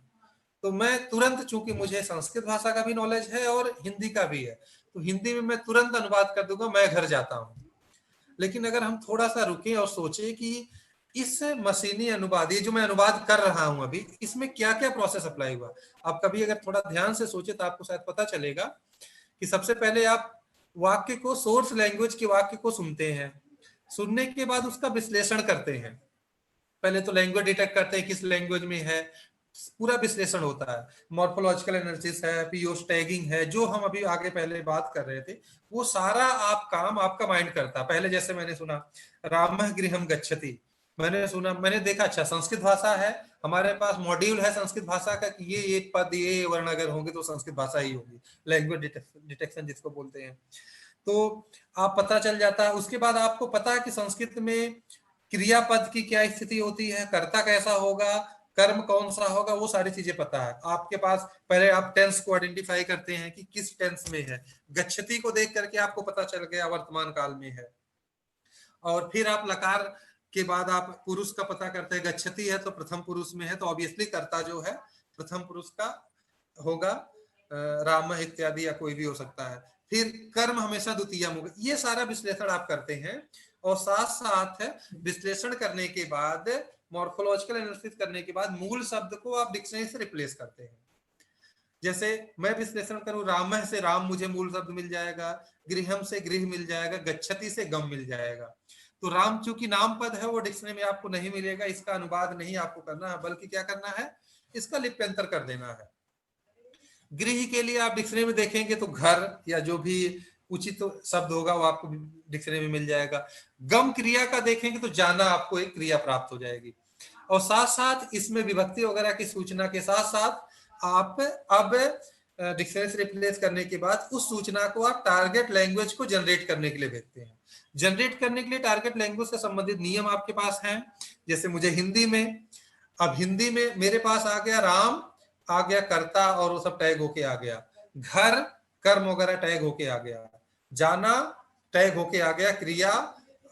तो मैं तुरंत, चूंकि मुझे संस्कृत भाषा का भी नॉलेज है और हिंदी का भी है, तो हिंदी में मैं तुरंत अनुवाद कर दूंगा, मैं घर जाता हूं। लेकिन अगर हम थोड़ा सा रुके और सोचे कि इस मशीनी अनुवाद, ये जो मैं अनुवाद कर रहा हूं अभी, इसमें क्या क्या प्रोसेस अप्लाई हुआ, आप कभी अगर थोड़ा ध्यान से सोचे तो आपको शायद पता चलेगा कि सबसे पहले आप वाक्य को, सोर्स लैंग्वेज के वाक्य को सुनते हैं, सुनने के बाद उसका विश्लेषण करते हैं। पहले तो लैंग्वेज डिटेक्ट करते हैं किस लैंग्वेज में है, पूरा विश्लेषण होता है, मॉर्फोलॉजिकल एनालिसिस है, पीओस टैगिंग है, जो हम अभी आगे पहले बात कर रहे थे, वो सारा आप काम आपका माइंड करता है। पहले जैसे मैंने सुना रामः गृहम गच्छति, मैंने सुना, मैंने देखा अच्छा संस्कृत भाषा है, हमारे पास मॉड्यूल है संस्कृत भाषा का कि ये पद, ये वर्ण अगर होंगे तो संस्कृत भाषा ही होगी, लैंग्वेज डिटेक्शन जिसको बोलते हैं। तो आप पता चल जाता है। उसके बाद आपको पता है कि संस्कृत में क्रियापद की क्या स्थिति होती है, कर्ता कैसा होगा, कर्म कौन सा होगा, वो सारी चीजें पता है आपके पास। पहले आप टेंस को आइडेंटिफाई करते हैं कि किस टेंस में है, गच्छति को देख करके आपको पता चल गया वर्तमान काल में है। और फिर आप लकार के बाद आप पुरुष का पता करते हैं, गच्छति है तो प्रथम पुरुष में है, तो ऑब्वियसली कर्ता जो है प्रथम पुरुष का होगा, राम इत्यादि या कोई भी हो सकता है। फिर कर्म हमेशा द्वितीय होगा। ये सारा विश्लेषण आप करते हैं, और साथ साथ विश्लेषण करने के बाद, मॉर्फोलॉजिकल एनालिसिस करने के बाद, मूल शब्द को आप डिक्शनरी से रिप्लेस करते हैं। जैसे मैं विश्लेषण करूं, राम से राम मुझे मूल शब्द मिल जाएगा, गृहम से गृह मिल जाएगा, गच्छति से गम मिल जाएगा। तो राम चूंकि नाम पद है, वो डिक्शनरी में आपको नहीं मिलेगा, इसका अनुवाद नहीं आपको करना है, बल्कि क्या करना है, इसका लिप्यंतर कर देना है। गृह के लिए आप डिक्शनरी में देखेंगे तो घर या जो भी उचित शब्द होगा वो आपको डिक्शनरी में मिल जाएगा। गम क्रिया का देखेंगे तो जाना, आपको एक क्रिया प्राप्त हो जाएगी। और साथ साथ इसमें विभक्ति वगैरह की सूचना के साथ साथ आप अब डिक्शनरी से रिप्लेस करने के बाद उस सूचना को आप टारगेट लैंग्वेज को जनरेट करने के लिए भेजते हैं। जनरेट करने के लिए टारगेट लैंग्वेज से संबंधित नियम आपके पास हैं। जैसे मुझे हिंदी में, अब हिंदी में मेरे पास आ गया राम, आ गया कर्ता और वो सब टैग होके आ गया, घर कर्म वगैरह टैग होके आ गया, जाना टैग होके आ गया क्रिया,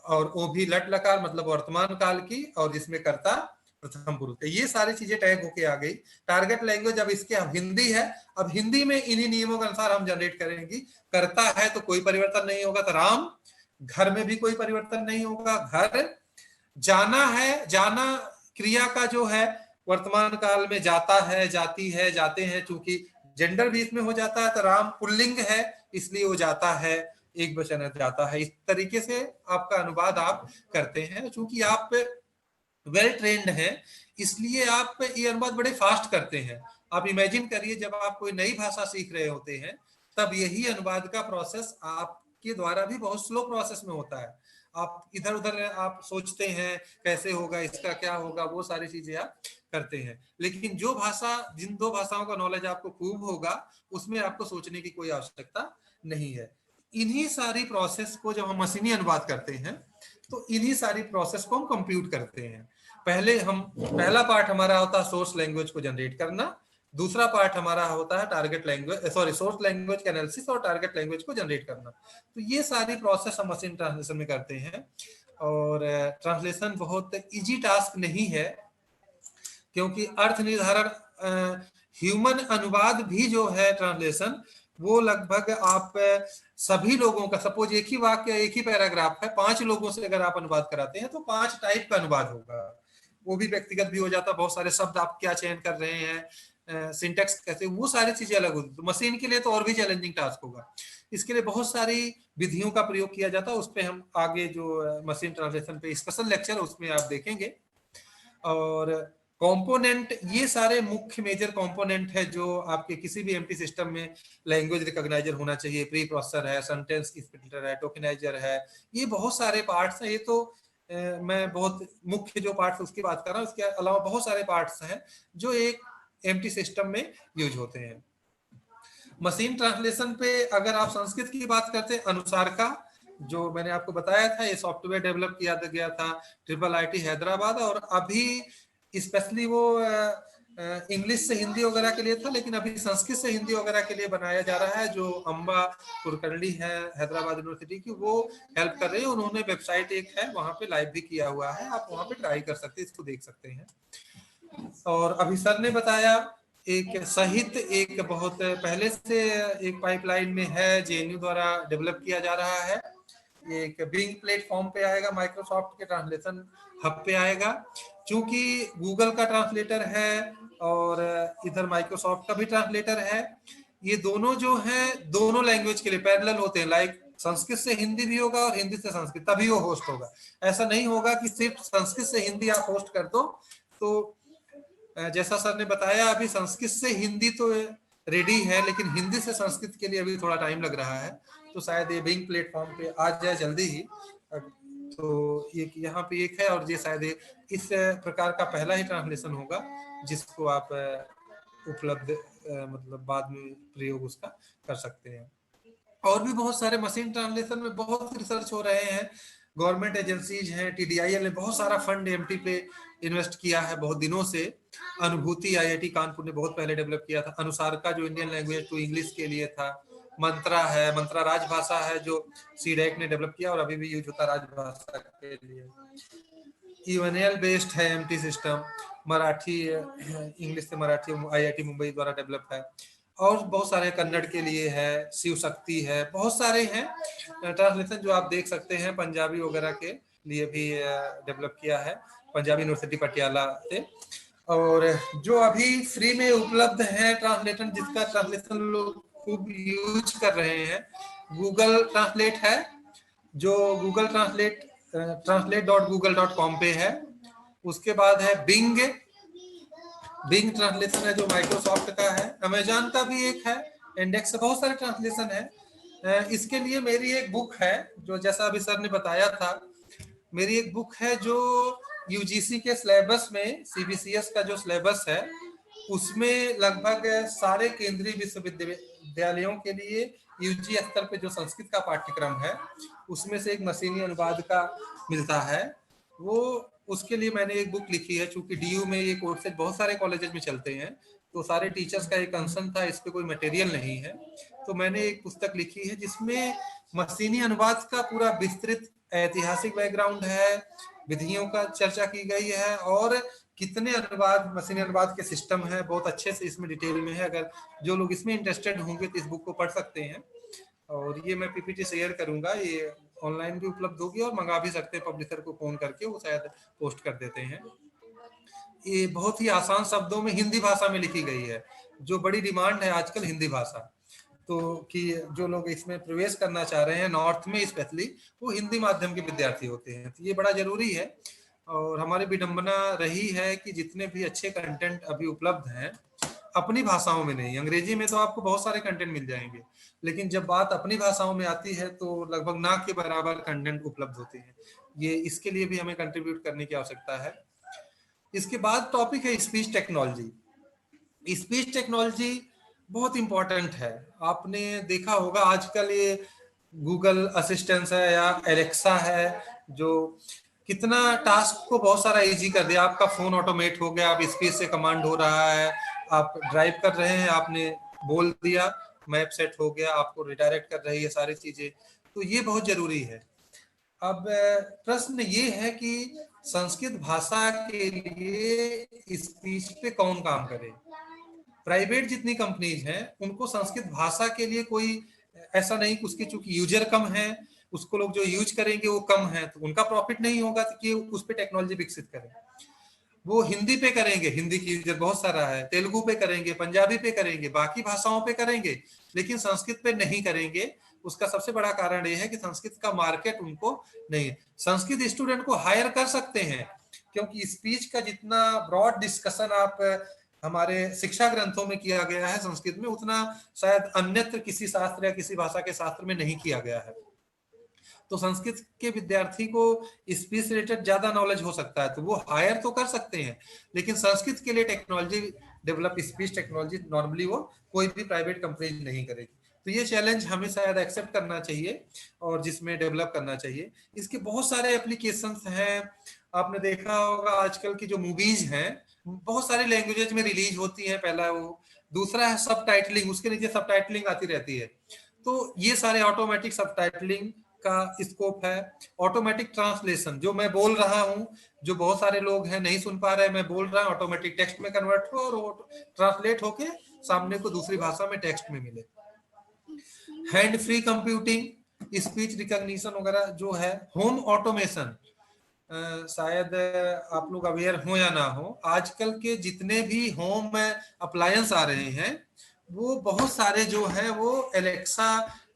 और वो भी लट लकार मतलब वर्तमान काल की, और जिसमें कर्ता प्रथम पुरुष, ये सारी चीजें टैग होके आ गई। टारगेट लैंग्वेज अब इसके, अब हिंदी है, अब हिंदी में इन्हीं नियमों के अनुसार हम जनरेट करेंगे। कर्ता है तो कोई परिवर्तन नहीं होगा, तो राम, घर में भी कोई परिवर्तन नहीं होगा, घर, जाना है, जाना क्रिया का जो है वर्तमान काल में जाता है, जाती है, जाते हैं, चूंकि जेंडर भी इसमें हो जाता है तो राम पुल्लिंग है इसलिए वो जाता है, एक वचन जाता है। इस तरीके से आपका अनुवाद आप करते हैं। चूंकि आप वेल ट्रेन्ड हैं इसलिए आप ये अनुवाद बड़े फास्ट करते हैं। आप इमेजिन करिए जब आप कोई नई भाषा सीख रहे होते हैं तब यही अनुवाद का प्रोसेस आपके द्वारा भी बहुत स्लो प्रोसेस में होता है। आप इधर उधर आप सोचते हैं कैसे होगा, इसका क्या होगा, वो सारी चीजें आप करते हैं। लेकिन जो भाषा, जिन दो भाषाओं का नॉलेज आपको खूब होगा उसमें आपको सोचने की कोई आवश्यकता नहीं है। इन्हीं सारी प्रोसेस को जब हम मशीनी अनुवाद करते हैं तो इन्हीं सारी प्रोसेस को हम कंप्यूट करते हैं। पहला पार्ट हमारा होता है सोर्स लैंग्वेज को जनरेट करना, दूसरा पार्ट हमारा होता है टारगेट लैंग्वेज सोर्स लैंग्वेज का एनालिसिस और टारगेट लैंग्वेज को जनरेट करना। तो ये सारी प्रोसेस हम मशीन ट्रांसलेशन में करते हैं। और ट्रांसलेशन बहुत इजी टास्क नहीं है, क्योंकि अर्थ निर्धारण ह्यूमन अनुवाद भी जो है ट्रांसलेशन, वो लगभग आप सभी लोगों का, सपोज एक ही वाक्य एक ही पैराग्राफ है, 5 लोगों से अगर आप अनुवाद कराते हैं तो 5 टाइप का अनुवाद होगा। वो भी व्यक्तिगत भी हो जाता है, बहुत सारे शब्द आप क्या चयन कर रहे हैं, सिंटेक्स कैसे, वो सारी चीजें अलग होती। तो मशीन के लिए तो और भी चैलेंजिंग टास्क होगा। इसके लिए बहुत सारी विधियों का प्रयोग किया जाता है। उस पर हम आगे जो मशीन ट्रांसलेशन पे स्पेशल लेक्चर उसमें आप देखेंगे। और कंपोनेंट, ये सारे मुख्य मेजर कंपोनेंट है जो आपके किसी भी एमटी सिस्टम में लैंग्वेज रिकॉग्नाइजर होना चाहिए। प्री प्रोसेसर है, सेंटेंस स्प्लिटर है, टोकेनाइजर है, ये बहुत सारे पार्ट्स हैं। ये तो मैं बहुत मुख्य जो पार्ट्स उसकी बात कर रहा हूँ, उसके अलावा बहुत सारे पार्ट्स हैं जो एक एमटी सिस्टम में यूज होते हैं। मशीन ट्रांसलेशन पे अगर आप संस्कृत की बात करते हैं, अनुसार का जो मैंने आपको बताया था, ये सॉफ्टवेयर डेवलप किया गया था IIIT हैदराबाद, और अभी स्पेशली वो इंग्लिश से हिंदी वगैरह के लिए था, लेकिन अभी संस्कृत से हिंदी वगैरह के लिए बनाया जा रहा है। जो अम्बा कुलकर्णी है हैदराबाद यूनिवर्सिटी की, वो हेल्प कर रही है। उन्होंने वेबसाइट एक है वहां पे लाइव भी किया हुआ है, आप वहां पे ट्राई कर सकते हैं, इसको देख सकते हैं। और अभी सर ने बताया एक सहित एक बहुत पहले से एक पाइपलाइन में है, जेएनयू द्वारा डेवलप किया जा रहा है। एक बिंग प्लेटफॉर्म पे आएगा, माइक्रोसॉफ्ट के ट्रांसलेशन हब पे आएगा। चूंकि गूगल का ट्रांसलेटर है और इधर माइक्रोसॉफ्ट का भी ट्रांसलेटर है, ये दोनों जो है दोनों लैंग्वेज के लिए पैरेलल होते हैं। लाइक संस्कृत से हिंदी भी होगा और हिंदी से संस्कृत, तभी वो होस्ट होगा। ऐसा नहीं होगा कि सिर्फ संस्कृत से हिंदी आप होस्ट कर दो। तो जैसा सर ने बताया, अभी संस्कृत से हिंदी तो रेडी है, लेकिन हिंदी से संस्कृत के लिए अभी थोड़ा टाइम लग रहा है। तो शायद ये बिंग प्लेटफॉर्म पे आ जाए जल्दी ही। तो ये यहाँ पे एक है, और ये शायद इस प्रकार का पहला ही ट्रांसलेशन होगा जिसको आप उपलब्ध मतलब बाद में प्रयोग उसका कर सकते हैं। और भी बहुत सारे मशीन ट्रांसलेशन में बहुत रिसर्च हो रहे हैं। गवर्नमेंट एजेंसीज हैं, TDIL ने बहुत सारा फंड एमटी पे इन्वेस्ट किया है बहुत दिनों से। अनुभूति IIT कानपुर ने बहुत पहले डेवलप किया था। अनुसार का जो इंडियन लैंग्वेज टू इंग्लिश के लिए था। मंत्रा है, मंत्रा राजभाषा है जो CDAC ने डेवलप किया और अभी भी यूज होता है राजभाषा के लिए। UNL बेस्ड है एमटी सिस्टम, मराठी इंग्लिश से मराठी IIT मुंबई द्वारा डेवलप है। और बहुत सारे कन्नड़ के लिए है, शिव शक्ति है, बहुत सारे हैं ट्रांसलेशन जो आप देख सकते हैं। पंजाबी वगैरह के लिए भी डेवलप किया है पंजाबी यूनिवर्सिटी पटियाला से। और जो अभी फ्री में उपलब्ध है ट्रांसलेशन, जिसका ट्रांसलेशन लोग खूब यूज कर रहे हैं, गूगल ट्रांसलेट है, जो गूगल translate.google.com पे है। उसके बाद है बिंग ट्रांसलेशन है जो माइक्रोसॉफ्ट का है। अमेजॉन का भी एक है, इंडेक्स से बहुत सारे ट्रांसलेशन है। इसके लिए मेरी एक बुक है, जो जैसा अभी सर ने बताया था, मेरी एक बुक है जो UGC के सिलेबस में, CBCS का जो सिलेबस है उसमें लगभग सारे केंद्रीय विश्वविद्यालयों के लिए UG स्तर पे जो संस्कृत का पाठ्यक्रम है उसमें से एक मशीनी अनुवाद का मिलता है। वो उसके लिए मैंने एक बुक लिखी है। चूंकि DU में ये कोर्सेज बहुत सारे कॉलेजेस में चलते हैं, तो सारे टीचर्स का एक कंसर्न था, इस पे कोई मटेरियल नहीं है, तो मैंने एक पुस्तक लिखी है जिसमें मशीनी अनुवाद का पूरा विस्तृत ऐतिहासिक बैकग्राउंड है, विधियों का चर्चा की गई है, और कितने अनुवाद, मशीनी अनुवाद के सिस्टम है, बहुत अच्छे से इसमें डिटेल में है। अगर जो लोग इसमें इंटरेस्टेड होंगे तो इस बुक को पढ़ सकते हैं। और ये मैं PPT शेयर करूंगा, ये ऑनलाइन भी उपलब्ध होगी और मंगा भी सकते हैं, पब्लिशर को फोन करके वो शायद पोस्ट कर देते हैं। ये बहुत ही आसान शब्दों में हिंदी भाषा में लिखी गई है, जो बड़ी डिमांड है आजकल हिंदी भाषा, तो कि जो लोग इसमें प्रवेश करना चाह रहे हैं नॉर्थ में स्पेशली, वो हिंदी माध्यम के विद्यार्थी होते हैं, तो ये बड़ा जरूरी है। और हमारी विडंबना रही है कि जितने भी अच्छे कंटेंट अभी उपलब्ध हैं अपनी भाषाओं में नहीं, अंग्रेजी में तो आपको बहुत सारे कंटेंट मिल जाएंगे, लेकिन जब बात अपनी भाषाओं में आती है तो लगभग ना के बराबर कंटेंट उपलब्ध होते हैं। ये इसके लिए भी हमें कंट्रीब्यूट करने की आवश्यकता है। इसके बाद टॉपिक है स्पीच टेक्नोलॉजी। स्पीच टेक्नोलॉजी बहुत इंपॉर्टेंट है। आपने देखा होगा आजकल ये गूगल असिस्टेंस है या एलेक्सा है, जो कितना टास्क को बहुत सारा इजी कर दिया। आपका फोन ऑटोमेट हो गया, आप स्पीच से कमांड हो रहा है, आप ड्राइव कर रहे हैं, आपने बोल दिया, मैप सेट हो गया, आपको रिडायरेक्ट कर रही है सारी चीजें, तो ये बहुत जरूरी है। अब प्रश्न ये है कि संस्कृत भाषा के लिए स्पीच पे कौन काम करे। प्राइवेट जितनी कंपनीज हैं उनको संस्कृत भाषा के लिए कोई ऐसा नहीं, उसकी चूंकि यूजर कम है, उसको लोग जो यूज करेंगे वो कम है, तो उनका प्रॉफिट नहीं होगा कि उस पे टेक्नोलॉजी विकसित करें। वो हिंदी पे करेंगे, हिंदी की यूजर बहुत सारा है, तेलुगु पे करेंगे, पंजाबी पे करेंगे, बाकी भाषाओं पे करेंगे, लेकिन संस्कृत पे नहीं करेंगे। उसका सबसे बड़ा कारण यह है कि संस्कृत का मार्केट उनको नहीं है। संस्कृत स्टूडेंट को हायर कर सकते हैं, क्योंकि स्पीच का जितना ब्रॉड डिस्कशन आप हमारे शिक्षा ग्रंथों में किया गया है संस्कृत में, उतना शायद अन्यत्र किसी शास्त्र या किसी भाषा के शास्त्र में नहीं किया गया है। तो संस्कृत के विद्यार्थी को स्पीच रिलेटेड ज्यादा नॉलेज हो सकता है, तो वो हायर तो कर सकते हैं, लेकिन संस्कृत के लिए technology develop, speech technology normally वो कोई भी प्राइवेट कंपनी नहीं करेगी। तो ये चैलेंज हमें शायद एक्सेप्ट करना चाहिए और जिसमें डेवलप करना चाहिए। इसके बहुत सारे एप्लीकेशंस हैं। आपने देखा होगा आजकल की जो मूवीज हैं बहुत सारी लैंग्वेजेस में रिलीज होती है। पहला वो, दूसरा है सब टाइटलिंग, उसके नीचे सब टाइटलिंग आती रहती है। तो ये सारे ऑटोमेटिक सब टाइटलिंग का स्कोप है। ऑटोमेटिक ट्रांसलेशन, जो मैं बोल रहा हूँ, जो बहुत सारे लोग हैं नहीं सुन पा रहे, मैं बोल रहा हूँ, ऑटोमेटिक टेक्स्ट में कन्वर्ट हो और ट्रांसलेट होके सामने को दूसरी भाषा में टेक्स्ट में मिले। Hand free computing, speech recognition वगैरह जो है। होम ऑटोमेशन, शायद आप लोग अवेयर हो या ना हो, आजकल के जितने भी होम अप्लायंस आ रहे हैं वो बहुत सारे जो है वो एलेक्सा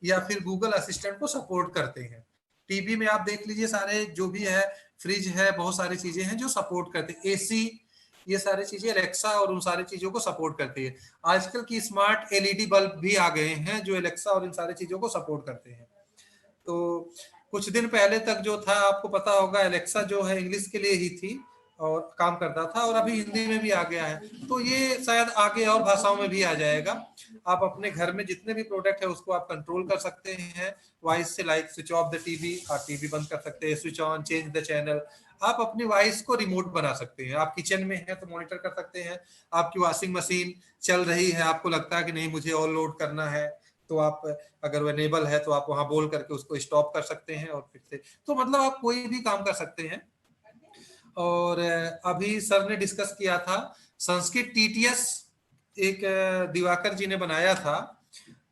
या फिर गूगल असिस्टेंट को सपोर्ट करते हैं। टीवी में आप देख लीजिए, सारे जो भी है, फ्रिज है, बहुत सारी चीजें हैं जो सपोर्ट करते हैं, एसी, ये सारी चीजें एलेक्सा और उन सारी चीजों को सपोर्ट करती है। आजकल की स्मार्ट एलईडी बल्ब भी आ गए हैं जो एलेक्सा और इन सारी चीजों को सपोर्ट करते हैं। तो कुछ दिन पहले तक जो था, आपको पता होगा, एलेक्सा जो है इंग्लिश के लिए ही थी और काम करता था, और अभी हिंदी में भी आ गया है। तो ये शायद आगे और भाषाओं में भी आ जाएगा। आप अपने घर में जितने भी प्रोडक्ट है उसको आप कंट्रोल कर सकते हैं वॉइस से, like switch off the TV, आप टीवी बंद कर सकते हैं, switch on, change the channel. आप अपनी वॉइस को रिमोट बना सकते हैं। आप किचन में हैं तो मॉनिटर कर सकते हैं। आपकी वॉशिंग मशीन चल रही है, आपको लगता है कि नहीं मुझे और लोड करना है, तो आप अगर वो एनेबल है तो आप वहां बोल करके उसको स्टॉप कर सकते हैं और फिर से, तो मतलब आप कोई भी काम कर सकते हैं। और अभी सर ने डिस्कस किया था संस्कृत टीटीएस, एक दिवाकर जी ने बनाया था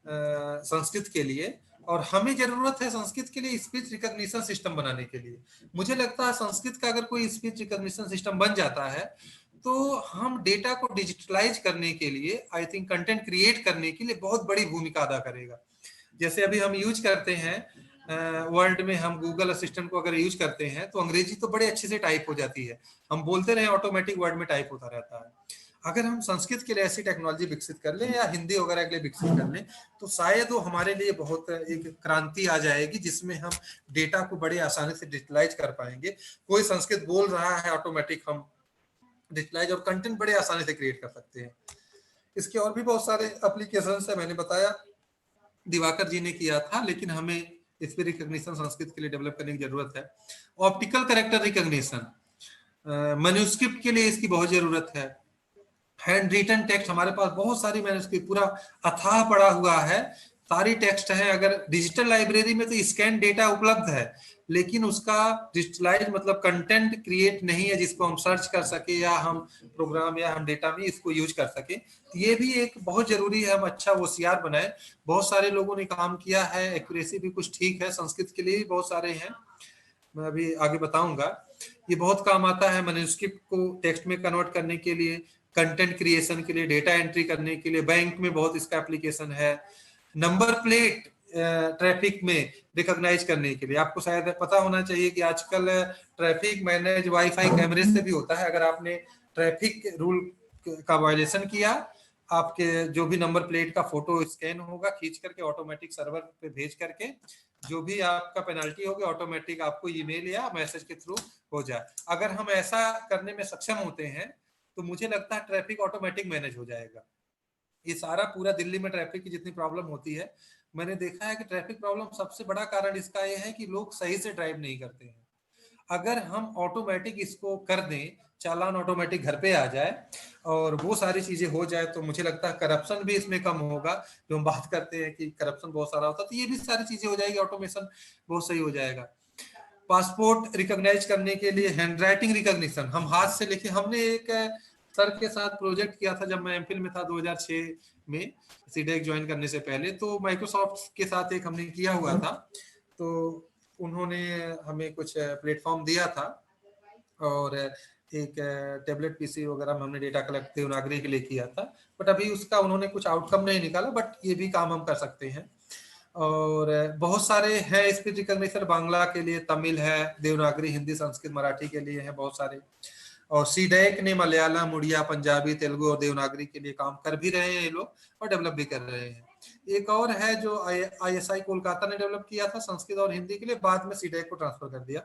संस्कृत के लिए, और हमें जरूरत है संस्कृत के लिए स्पीच रिकॉग्निशन सिस्टम बनाने के लिए। मुझे लगता है संस्कृत का अगर कोई स्पीच रिकॉग्निशन सिस्टम बन जाता है तो हम डेटा को डिजिटलाइज करने के लिए, आई थिंक कंटेंट क्रिएट करने के लिए बहुत बड़ी भूमिका अदा करेगा। जैसे अभी हम यूज करते हैं वर्ल्ड में, हम गूगल असिस्टेंट को अगर यूज करते हैं तो अंग्रेजी तो बड़े अच्छे से टाइप हो जाती है, हम बोलते रहे ऑटोमेटिक वर्ड में टाइप होता रहता है। अगर हम संस्कृत के लिए ऐसी टेक्नोलॉजी विकसित कर लें या हिंदी वगैरह के लिए विकसित कर लें तो शायद वो हमारे लिए बहुत एक क्रांति आ जाएगी, जिसमें हम डेटा को बड़े आसानी से डिजिटलाइज कर पाएंगे। कोई संस्कृत बोल रहा है, ऑटोमेटिक हम डिजिटलाइज और कंटेंट बड़े आसानी से क्रिएट कर सकते हैं। इसके और भी बहुत सारे एप्लीकेशंस है, मैंने बताया दिवाकर जी ने किया था, लेकिन हमें इस पे रिकॉग्निशन संस्कृत के लिए डेवलप करने की जरूरत है। ऑप्टिकल कैरेक्टर रिकॉग्निशन, मैन्युस्क्रिप्ट के लिए इसकी बहुत जरूरत है। हैंड रिटन टेक्स्ट, हमारे पास बहुत सारी मैन्युस्क्रिप्ट पूरा अथाह पड़ा हुआ है सारी टेक्स्ट है। अगर डिजिटल लाइब्रेरी में तो स्कैन डेटा उपलब्ध है, लेकिन उसका डिजिटलाइज मतलब कंटेंट क्रिएट नहीं है जिसको हम सर्च कर सके या हम प्रोग्राम या हम डेटा में इसको यूज कर सके। ये भी एक बहुत जरूरी है, हम अच्छा होशियार बनाए। बहुत सारे लोगों ने काम किया है, एक्यूरेसी भी कुछ ठीक है, संस्कृत के लिए भी बहुत सारे हैं, मैं अभी आगे बताऊंगा। ये बहुत काम आता है मैन्युस्क्रिप्ट को टेक्स्ट में कन्वर्ट करने के लिए, कंटेंट क्रिएशन के लिए, डेटा एंट्री करने के लिए, बैंक में बहुत इसका एप्लीकेशन है, नंबर प्लेट ट्रैफिक में रिकॉग्नाइज करने के लिए। आपको शायद पता होना चाहिए कि आजकल ट्रैफिक मैनेज वाईफाई कैमरे से भी होता है। अगर आपने ट्रैफिक रूल का वायलेशन किया, आपके जो भी नंबर प्लेट का फोटो स्कैन होगा, खींच करके ऑटोमेटिक सर्वर पे भेज करके जो भी आपका पेनल्टी होगी ऑटोमेटिक आपको ईमेल या मैसेज के थ्रू हो जाए। अगर हम ऐसा करने में सक्षम होते हैं तो मुझे लगता है ट्रैफिक ऑटोमेटिक मैनेज हो जाएगा। ये सारा पूरा दिल्ली में ट्रैफिक की जितनी प्रॉब्लम होती है, मैंने देखा है कि ट्रैफिक प्रॉब्लम सबसे बड़ा कारण इसका ये है कि लोग सही से ड्राइव नहीं करते हैं। अगर हम ऑटोमेटिक इसको कर दें, चालान ऑटोमेटिक घर पे आ जाए और वो सारी चीजें हो जाए, तो मुझे लगता है करप्शन भी इसमें कम होगा। जो हम बात करते हैं कि करप्शन बहुत सारा होता है, तो ये भी सारी चीजें हो जाएगी, ऑटोमेशन बहुत सही हो जाएगा। पासपोर्ट रिकॉग्नाइज करने के लिए हैंड राइटिंग रिकॉग्निशन, हम हाथ से लिखे। हमने एक सर के साथ प्रोजेक्ट किया था जब मैं एमफिल में था 2006 में, सीडेक ज्वाइन करने से पहले। तो माइक्रोसॉफ्ट के साथ एक हमने किया हुआ था, तो उन्होंने हमें कुछ प्लेटफॉर्म दिया था और एक टेबलेट पीसी वगैरह में हमने डेटा कलेक्ट देवनागरी के लिए किया था। बट अभी उसका उन्होंने कुछ आउटकम नहीं निकाला, बट ये भी काम हम कर सकते हैं। और बहुत सारे हैं स्पीच रिकॉग्निशन, बांग्ला के लिए, तमिल है, देवनागरी, हिंदी, संस्कृत, मराठी के लिए है बहुत सारे। और सीडेक ने मलयालम, उड़िया, पंजाबी, तेलुगु और देवनागरी के लिए काम कर भी रहे हैं ये लोग, और डेवलप भी कर रहे हैं। एक और है जो ISI कोलकाता ने डेवलप किया था संस्कृत और हिंदी के लिए, बाद में सीडेक को ट्रांसफर कर दिया।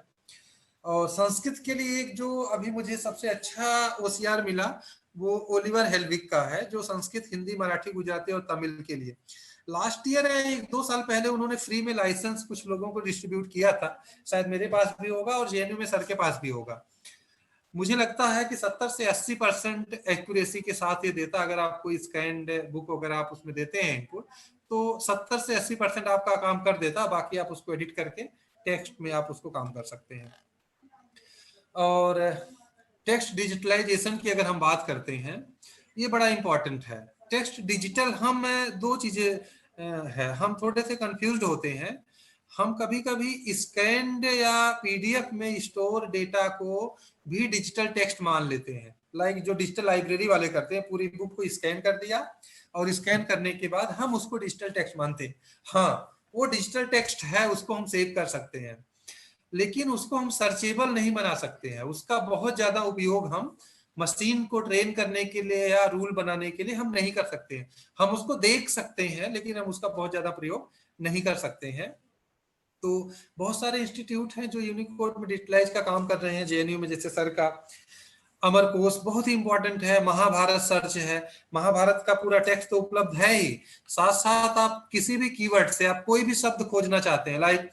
और संस्कृत के लिए एक जो अभी मुझे सबसे अच्छा OCR मिला वो ओलिवर हेल्विक का है, जो संस्कृत, हिंदी, मराठी, गुजराती और तमिल के लिए लास्ट ईयर है 1-2 साल पहले उन्होंने फ्री में लाइसेंस कुछ लोगों को डिस्ट्रीब्यूट किया था। शायद मेरे पास भी होगा और JNU में सर के पास भी होगा। मुझे लगता है कि 70 से 80% एक्यूरेसी के साथ ये देता। अगर आप कोई स्कैंड बुक वगैरह आप उसमें देते हैं इनपुट, तो 70 से 80% आपका काम कर देता, बाकी आप उसको एडिट करके टेक्स्ट में आप उसको काम कर सकते हैं। और टेक्स्ट डिजिटलाइजेशन की अगर हम बात करते हैं, ये बड़ा इंपॉर्टेंट है। टेक्स्ट डिजिटल, हम दो चीजें है, हम थोड़े से कंफ्यूज्ड होते हैं। हम कभी कभी स्कैन्ड या PDF में स्टोर डेटा को भी डिजिटल टेक्स्ट मान लेते हैं। लाइक जो डिजिटल लाइब्रेरी वाले करते हैं, पूरी बुक को स्कैन कर दिया और स्कैन करने के बाद हम उसको डिजिटल टेक्स्ट मानते हैं। हाँ, वो डिजिटल टेक्स्ट है, उसको हम सेव कर सकते हैं, लेकिन उसको हम सर्चेबल नहीं बना सकते हैं। उसका बहुत ज्यादा उपयोग हम मशीन को ट्रेन करने के लिए या रूल बनाने के लिए हम नहीं कर सकते हैं। हम उसको देख सकते हैं, लेकिन हम उसका बहुत ज्यादा प्रयोग नहीं कर सकते हैं। तो बहुत सारे इंस्टीट्यूट हैं जो यूनिकोड में डिजिटलाइज का काम कर रहे हैं। JNU में जैसे सर का अमरकोश बहुत ही इंपॉर्टेंट है, महाभारत सर्च है, महाभारत का पूरा टेक्स्ट तो उपलब्ध है ही, साथ साथ आप किसी भी कीवर्ड से आप कोई भी शब्द खोजना चाहते हैं, लाइक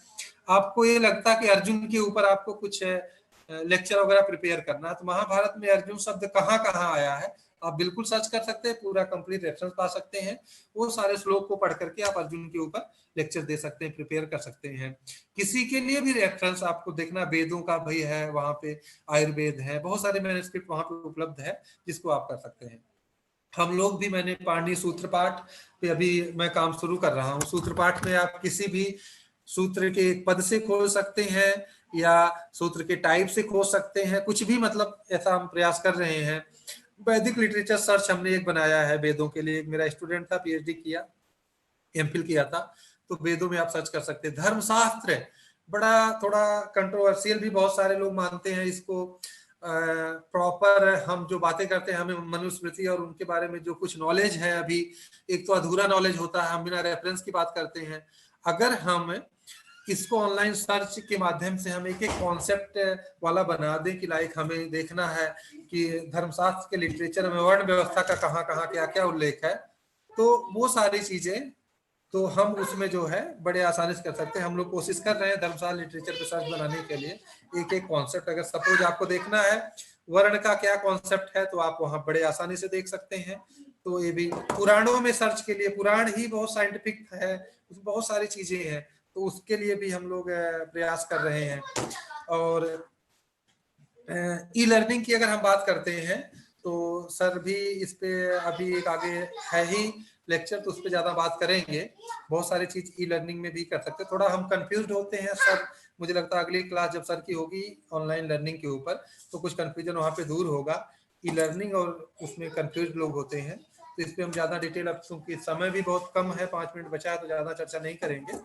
आपको ये लगता है कि अर्जुन के ऊपर आपको कुछ लेक्चर वगैरह प्रिपेयर करना है, तो महाभारत में अर्जुन शब्द कहाँ कहाँ आया है आप बिल्कुल सर्च कर सकते हैं, पूरा कंप्लीट रेफरेंस पा सकते हैं। वो सारे श्लोक को पढ़ करके आप अर्जुन के ऊपर लेक्चर दे सकते हैं, प्रिपेयर कर सकते हैं। किसी के लिए भी रेफरेंस आपको देखना, वेदों का भाई है वहां पे, आयुर्वेद है, बहुत सारे मैन्युस्क्रिप्ट वहां पे उपलब्ध है जिसको आप कर सकते हैं। हम लोग भी, मैंने पाणिनि सूत्र पाठ पे अभी मैं काम शुरू कर रहा हूँ। सूत्र पाठ में आप किसी भी सूत्र के एक पद से खोज सकते हैं या सूत्र के टाइप से खोज सकते हैं, कुछ भी, मतलब ऐसा हम प्रयास कर रहे हैं। वैदिक लिटरेचर सर्च हमने एक बनाया है वेदों के लिए, एक मेरा स्टूडेंट था, PhD किया, MPhil किया था, तो वेदों में आप सर्च कर सकते हैं। धर्मशास्त्र बड़ा थोड़ा कंट्रोवर्शियल भी बहुत सारे लोग मानते हैं इसको। प्रॉपर हम जो बातें करते हैं, हमें मनुस्मृति और उनके बारे में जो कुछ नॉलेज है अभी, एक तो अधूरा नॉलेज होता है, हम बिना रेफरेंस की बात करते हैं। अगर हम इसको ऑनलाइन सर्च के माध्यम से हम एक एक कॉन्सेप्ट वाला बना दें कि लाइक हमें देखना है कि धर्मशास्त्र के लिटरेचर में वर्ण व्यवस्था का कहाँ कहाँ क्या क्या उल्लेख है, तो वो सारी चीजें तो हम उसमें जो है बड़े आसानी से कर सकते हैं। हम लोग कोशिश कर रहे हैं धर्मशाला लिटरेचर पे सर्च बनाने के लिए एक एक कॉन्सेप्ट। अगर सपोज आपको देखना है वर्ण का क्या कॉन्सेप्ट है, तो आप वहां बड़े आसानी से देख सकते हैं। तो ये भी पुराणों में सर्च के लिए, पुराण ही बहुत साइंटिफिक है, उसमें बहुत सारी चीजें हैं, तो उसके लिए भी हम लोग प्रयास कर रहे हैं। और ई लर्निंग की अगर हम बात करते हैं तो सर भी इस पे अभी एक आगे है ही लेक्चर, तो उस पर ज्यादा बात करेंगे। बहुत सारी चीज ई लर्निंग में भी कर सकते हैं। थोड़ा हम कंफ्यूज होते हैं सर, मुझे लगता है अगली क्लास जब सर की होगी ऑनलाइन लर्निंग के ऊपर, तो कुछ कंफ्यूजन वहाँ पे दूर होगा। ई लर्निंग और उसमें कंफ्यूज लोग होते हैं, तो इस पर हम ज्यादा डिटेल, अब क्योंकि समय भी बहुत कम है, 5 मिनट बचा है, तो ज्यादा चर्चा नहीं करेंगे।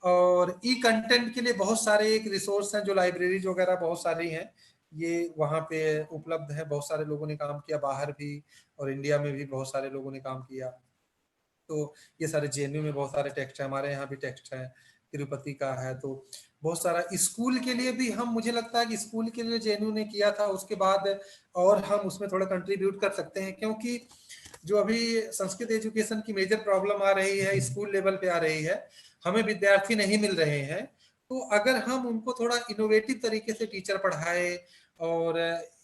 और ई कंटेंट के लिए बहुत सारे एक रिसोर्स हैं, जो लाइब्रेरीज वगैरह बहुत सारी हैं, ये वहाँ पे उपलब्ध है। बहुत सारे लोगों ने काम किया बाहर भी, और इंडिया में भी बहुत सारे लोगों ने काम किया। तो ये सारे जेएनयू में बहुत सारे टेक्स्ट है, हमारे यहाँ भी टेक्स्ट है, तिरुपति का है। तो बहुत सारा स्कूल के लिए भी हम, मुझे लगता है कि स्कूल के लिए जेएनयू ने किया था, उसके बाद और हम उसमें थोड़ा कंट्रीब्यूट कर सकते हैं, क्योंकि जो अभी संस्कृत एजुकेशन की मेजर प्रॉब्लम आ रही है, स्कूल लेवल पे आ रही है, हमें विद्यार्थी नहीं मिल रहे हैं। तो अगर हम उनको थोड़ा इनोवेटिव तरीके से टीचर पढ़ाए और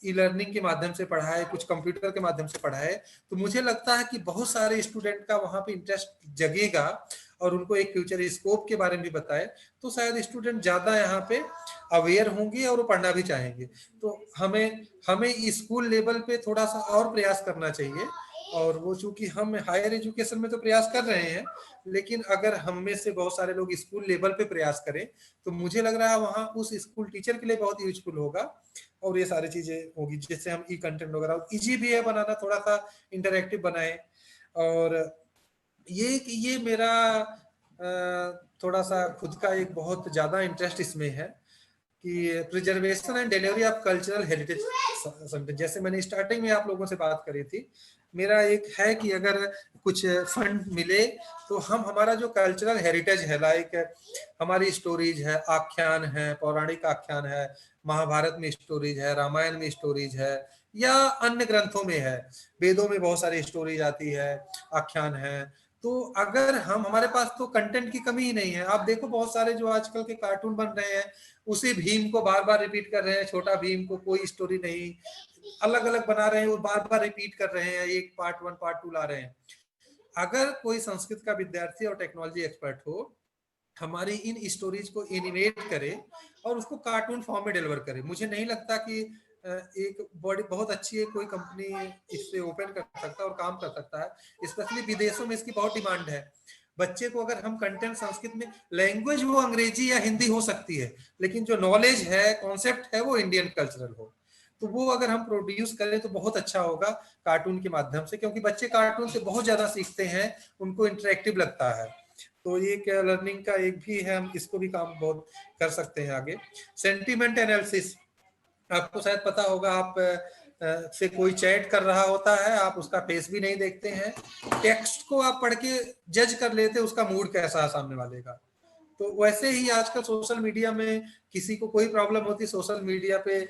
ई लर्निंग के माध्यम से पढ़ाए, कुछ कंप्यूटर के माध्यम से पढ़ाए, तो मुझे लगता है कि बहुत सारे स्टूडेंट का वहाँ पे इंटरेस्ट जगेगा, और उनको एक फ्यूचर स्कोप के बारे में भी बताए, तो शायद स्टूडेंट ज्यादा यहाँ पे अवेयर होंगे और वो पढ़ना भी चाहेंगे। तो हमें हमें स्कूल लेवल पे थोड़ा सा और प्रयास करना चाहिए। और वो चूंकि हम हायर एजुकेशन में तो प्रयास कर रहे हैं, लेकिन अगर हम में से बहुत सारे लोग स्कूल लेवल पे प्रयास करें, तो मुझे लग रहा है वहाँ उस स्कूल टीचर के लिए बहुत यूजफुल होगा। और ये सारी चीजें होगी, जिससे हम ई कंटेंट वगैरह इजी भी है बनाना, थोड़ा सा इंटरेक्टिव बनाए। और ये मेरा थोड़ा सा खुद का एक बहुत ज्यादा इंटरेस्ट इसमें है कि preservation and delivery of cultural heritage something. जैसे मैंने स्टार्टिंग में आप लोगों से बात करी थी, मेरा एक है कि अगर कुछ फंड मिले तो हम हमारा जो कल्चरल हेरिटेज है, लाइक हमारी स्टोरीज है, आख्यान है, पौराणिक आख्यान है, महाभारत में स्टोरीज है, रामायण में स्टोरीज है, या अन्य ग्रंथों में है, वेदों में बहुत सारी स्टोरीज आती है, आख्यान है। तो अगर हम, हमारे पास तो कंटेंट की कमी ही नहीं है। आप देखो बहुत सारे जो आजकल के कार्टून बन रहे हैं, उसी भीम को बार बार रिपीट कर रहे हैं, छोटा भीम को कोई स्टोरी नहीं, अलग अलग बना रहे हैं, वो बार बार रिपीट कर रहे हैं, एक पार्ट 1 पार्ट 2 ला रहे हैं। अगर कोई संस्कृत का विद्यार्थी और टेक्नोलॉजी एक्सपर्ट हो, हमारी इन स्टोरीज को एनिमेट करे और उसको कार्टून फॉर्म में डिलीवर करे, मुझे नहीं लगता कि एक बड़ी बहुत अच्छी कोई कंपनी इससे ओपन कर सकता है और काम कर सकता है। स्पेशली विदेशों में इसकी बहुत डिमांड है। बच्चे को अगर हम कंटेंट संस्कृत में, लैंग्वेज वो अंग्रेजी या हिंदी हो सकती है, लेकिन जो नॉलेज है, कॉन्सेप्ट है, वो इंडियन कल्चरल हो, तो वो अगर हम प्रोड्यूस करें तो बहुत अच्छा होगा कार्टून के माध्यम से, क्योंकि बच्चे कार्टून से बहुत ज्यादा सीखते हैं, उनको इंटरेक्टिव लगता है। तो ये क्या लर्निंग का एक भी है, हम इसको भी काम बहुत कर सकते हैं आगे। सेंटीमेंट एनालिसिस, आपको शायद पता होगा, आप से कोई चैट कर रहा होता है, आप उसका फेस भी नहीं देखते हैं, टेक्स्ट को आप पढ़ के जज कर लेते उसका मूड कैसा है सामने वाले का। तो वैसे ही आजकल सोशल मीडिया में किसी को कोई प्रॉब्लम होती, सोशल मीडिया पे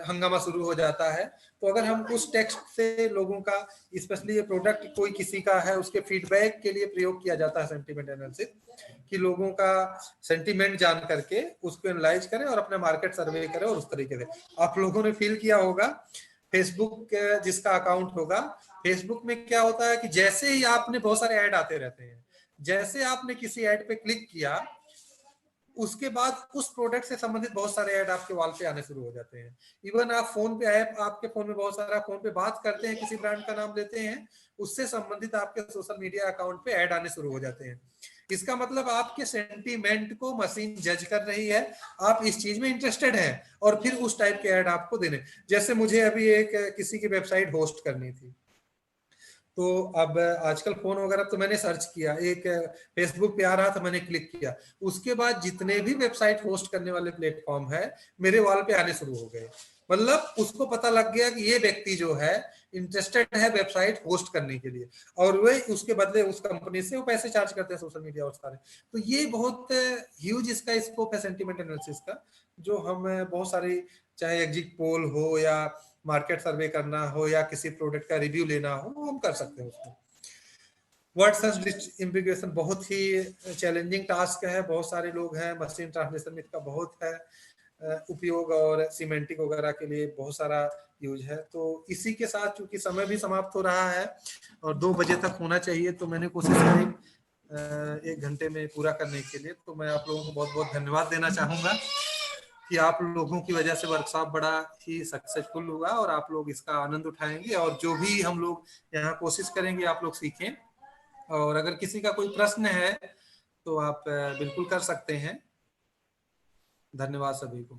हंगामा शुरू हो जाता है। तो अगर हम उस टेक्स्ट से लोगों का, स्पेशली ये प्रोडक्ट कोई किसी का है, उसके फीडबैक के लिए प्रयोग किया जाता है सेंटीमेंट एनालिसिस, कि लोगों का सेंटीमेंट जान करके उसको एनालाइज करें और अपना मार्केट सर्वे करें। और उस तरीके से आप लोगों ने फील किया होगा, फेसबुक जिसका अकाउंट होगा, फेसबुक में क्या होता है कि जैसे ही आपने, बहुत सारे ऐड आते रहते हैं, जैसे आपने किसी ऐड पे क्लिक किया, उसके बाद उस प्रोडक्ट से संबंधित बहुत सारे ऐड आपके वॉल पे आने शुरू हो जाते हैं। इवन आप फोन पे ऐप, आपके फोन में बहुत सारा, फोन पे बात करते हैं, किसी ब्रांड का नाम लेते हैं, उससे संबंधित आपके सोशल मीडिया अकाउंट पे ऐड आने शुरू हो जाते हैं। इसका मतलब आपके सेंटीमेंट को मशीन जज कर रही है, आप इस चीज में इंटरेस्टेड हैं, और फिर उस टाइप के ऐड आपको देने। जैसे मुझे अभी एक किसी की वेबसाइट होस्ट करनी थी, तो अब आजकल फोन वगैरह तो मैंने सर्च किया, एक फेसबुक पे आ रहा था, मैंने क्लिक किया, उसके बाद जितने भी वेबसाइट होस्ट करने वाले प्लेटफॉर्म है, मेरे वॉल पे आने शुरू हो गए। मतलब उसको पता लग गया कि ये व्यक्ति जो है इंटरेस्टेड है वेबसाइट होस्ट करने के लिए, और वे उसके बदले उस कंपनी से वो पैसे चार्ज करते हैं सोशल मीडिया और सारे। तो ये बहुत ह्यूज इसका स्कोप है सेंटीमेंट एनालिसिस का, जो हम बहुत सारी, चाहे एग्जिट पोल हो, या मार्केट सर्वे करना हो, या किसी प्रोडक्ट का रिव्यू लेना हो, वो हम कर सकते हैं उसमें। वर्ड सर्च लिस्ट इंटीग्रेशन बहुत ही चैलेंजिंग टास्क है, बहुत सारे लोग हैं, मशीन ट्रांसलेशन में इसका बहुत है। उपयोग और सीमेंटिंग वगैरह के लिए बहुत सारा यूज है। तो इसी के साथ चूंकि समय भी समाप्त हो रहा है और 2 बजे तक होना चाहिए, तो मैंने कोशिश करी 1 घंटे में पूरा करने के लिए। तो मैं आप लोगों को बहुत बहुत धन्यवाद देना चाहूंगा कि आप लोगों की वजह से वर्कशॉप बड़ा ही सक्सेसफुल हुआ और आप लोग इसका आनंद उठाएंगे, और जो भी हम लोग यहाँ कोशिश करेंगे आप लोग सीखें। और अगर किसी का कोई प्रश्न है तो आप बिल्कुल कर सकते हैं। धन्यवाद सभी को।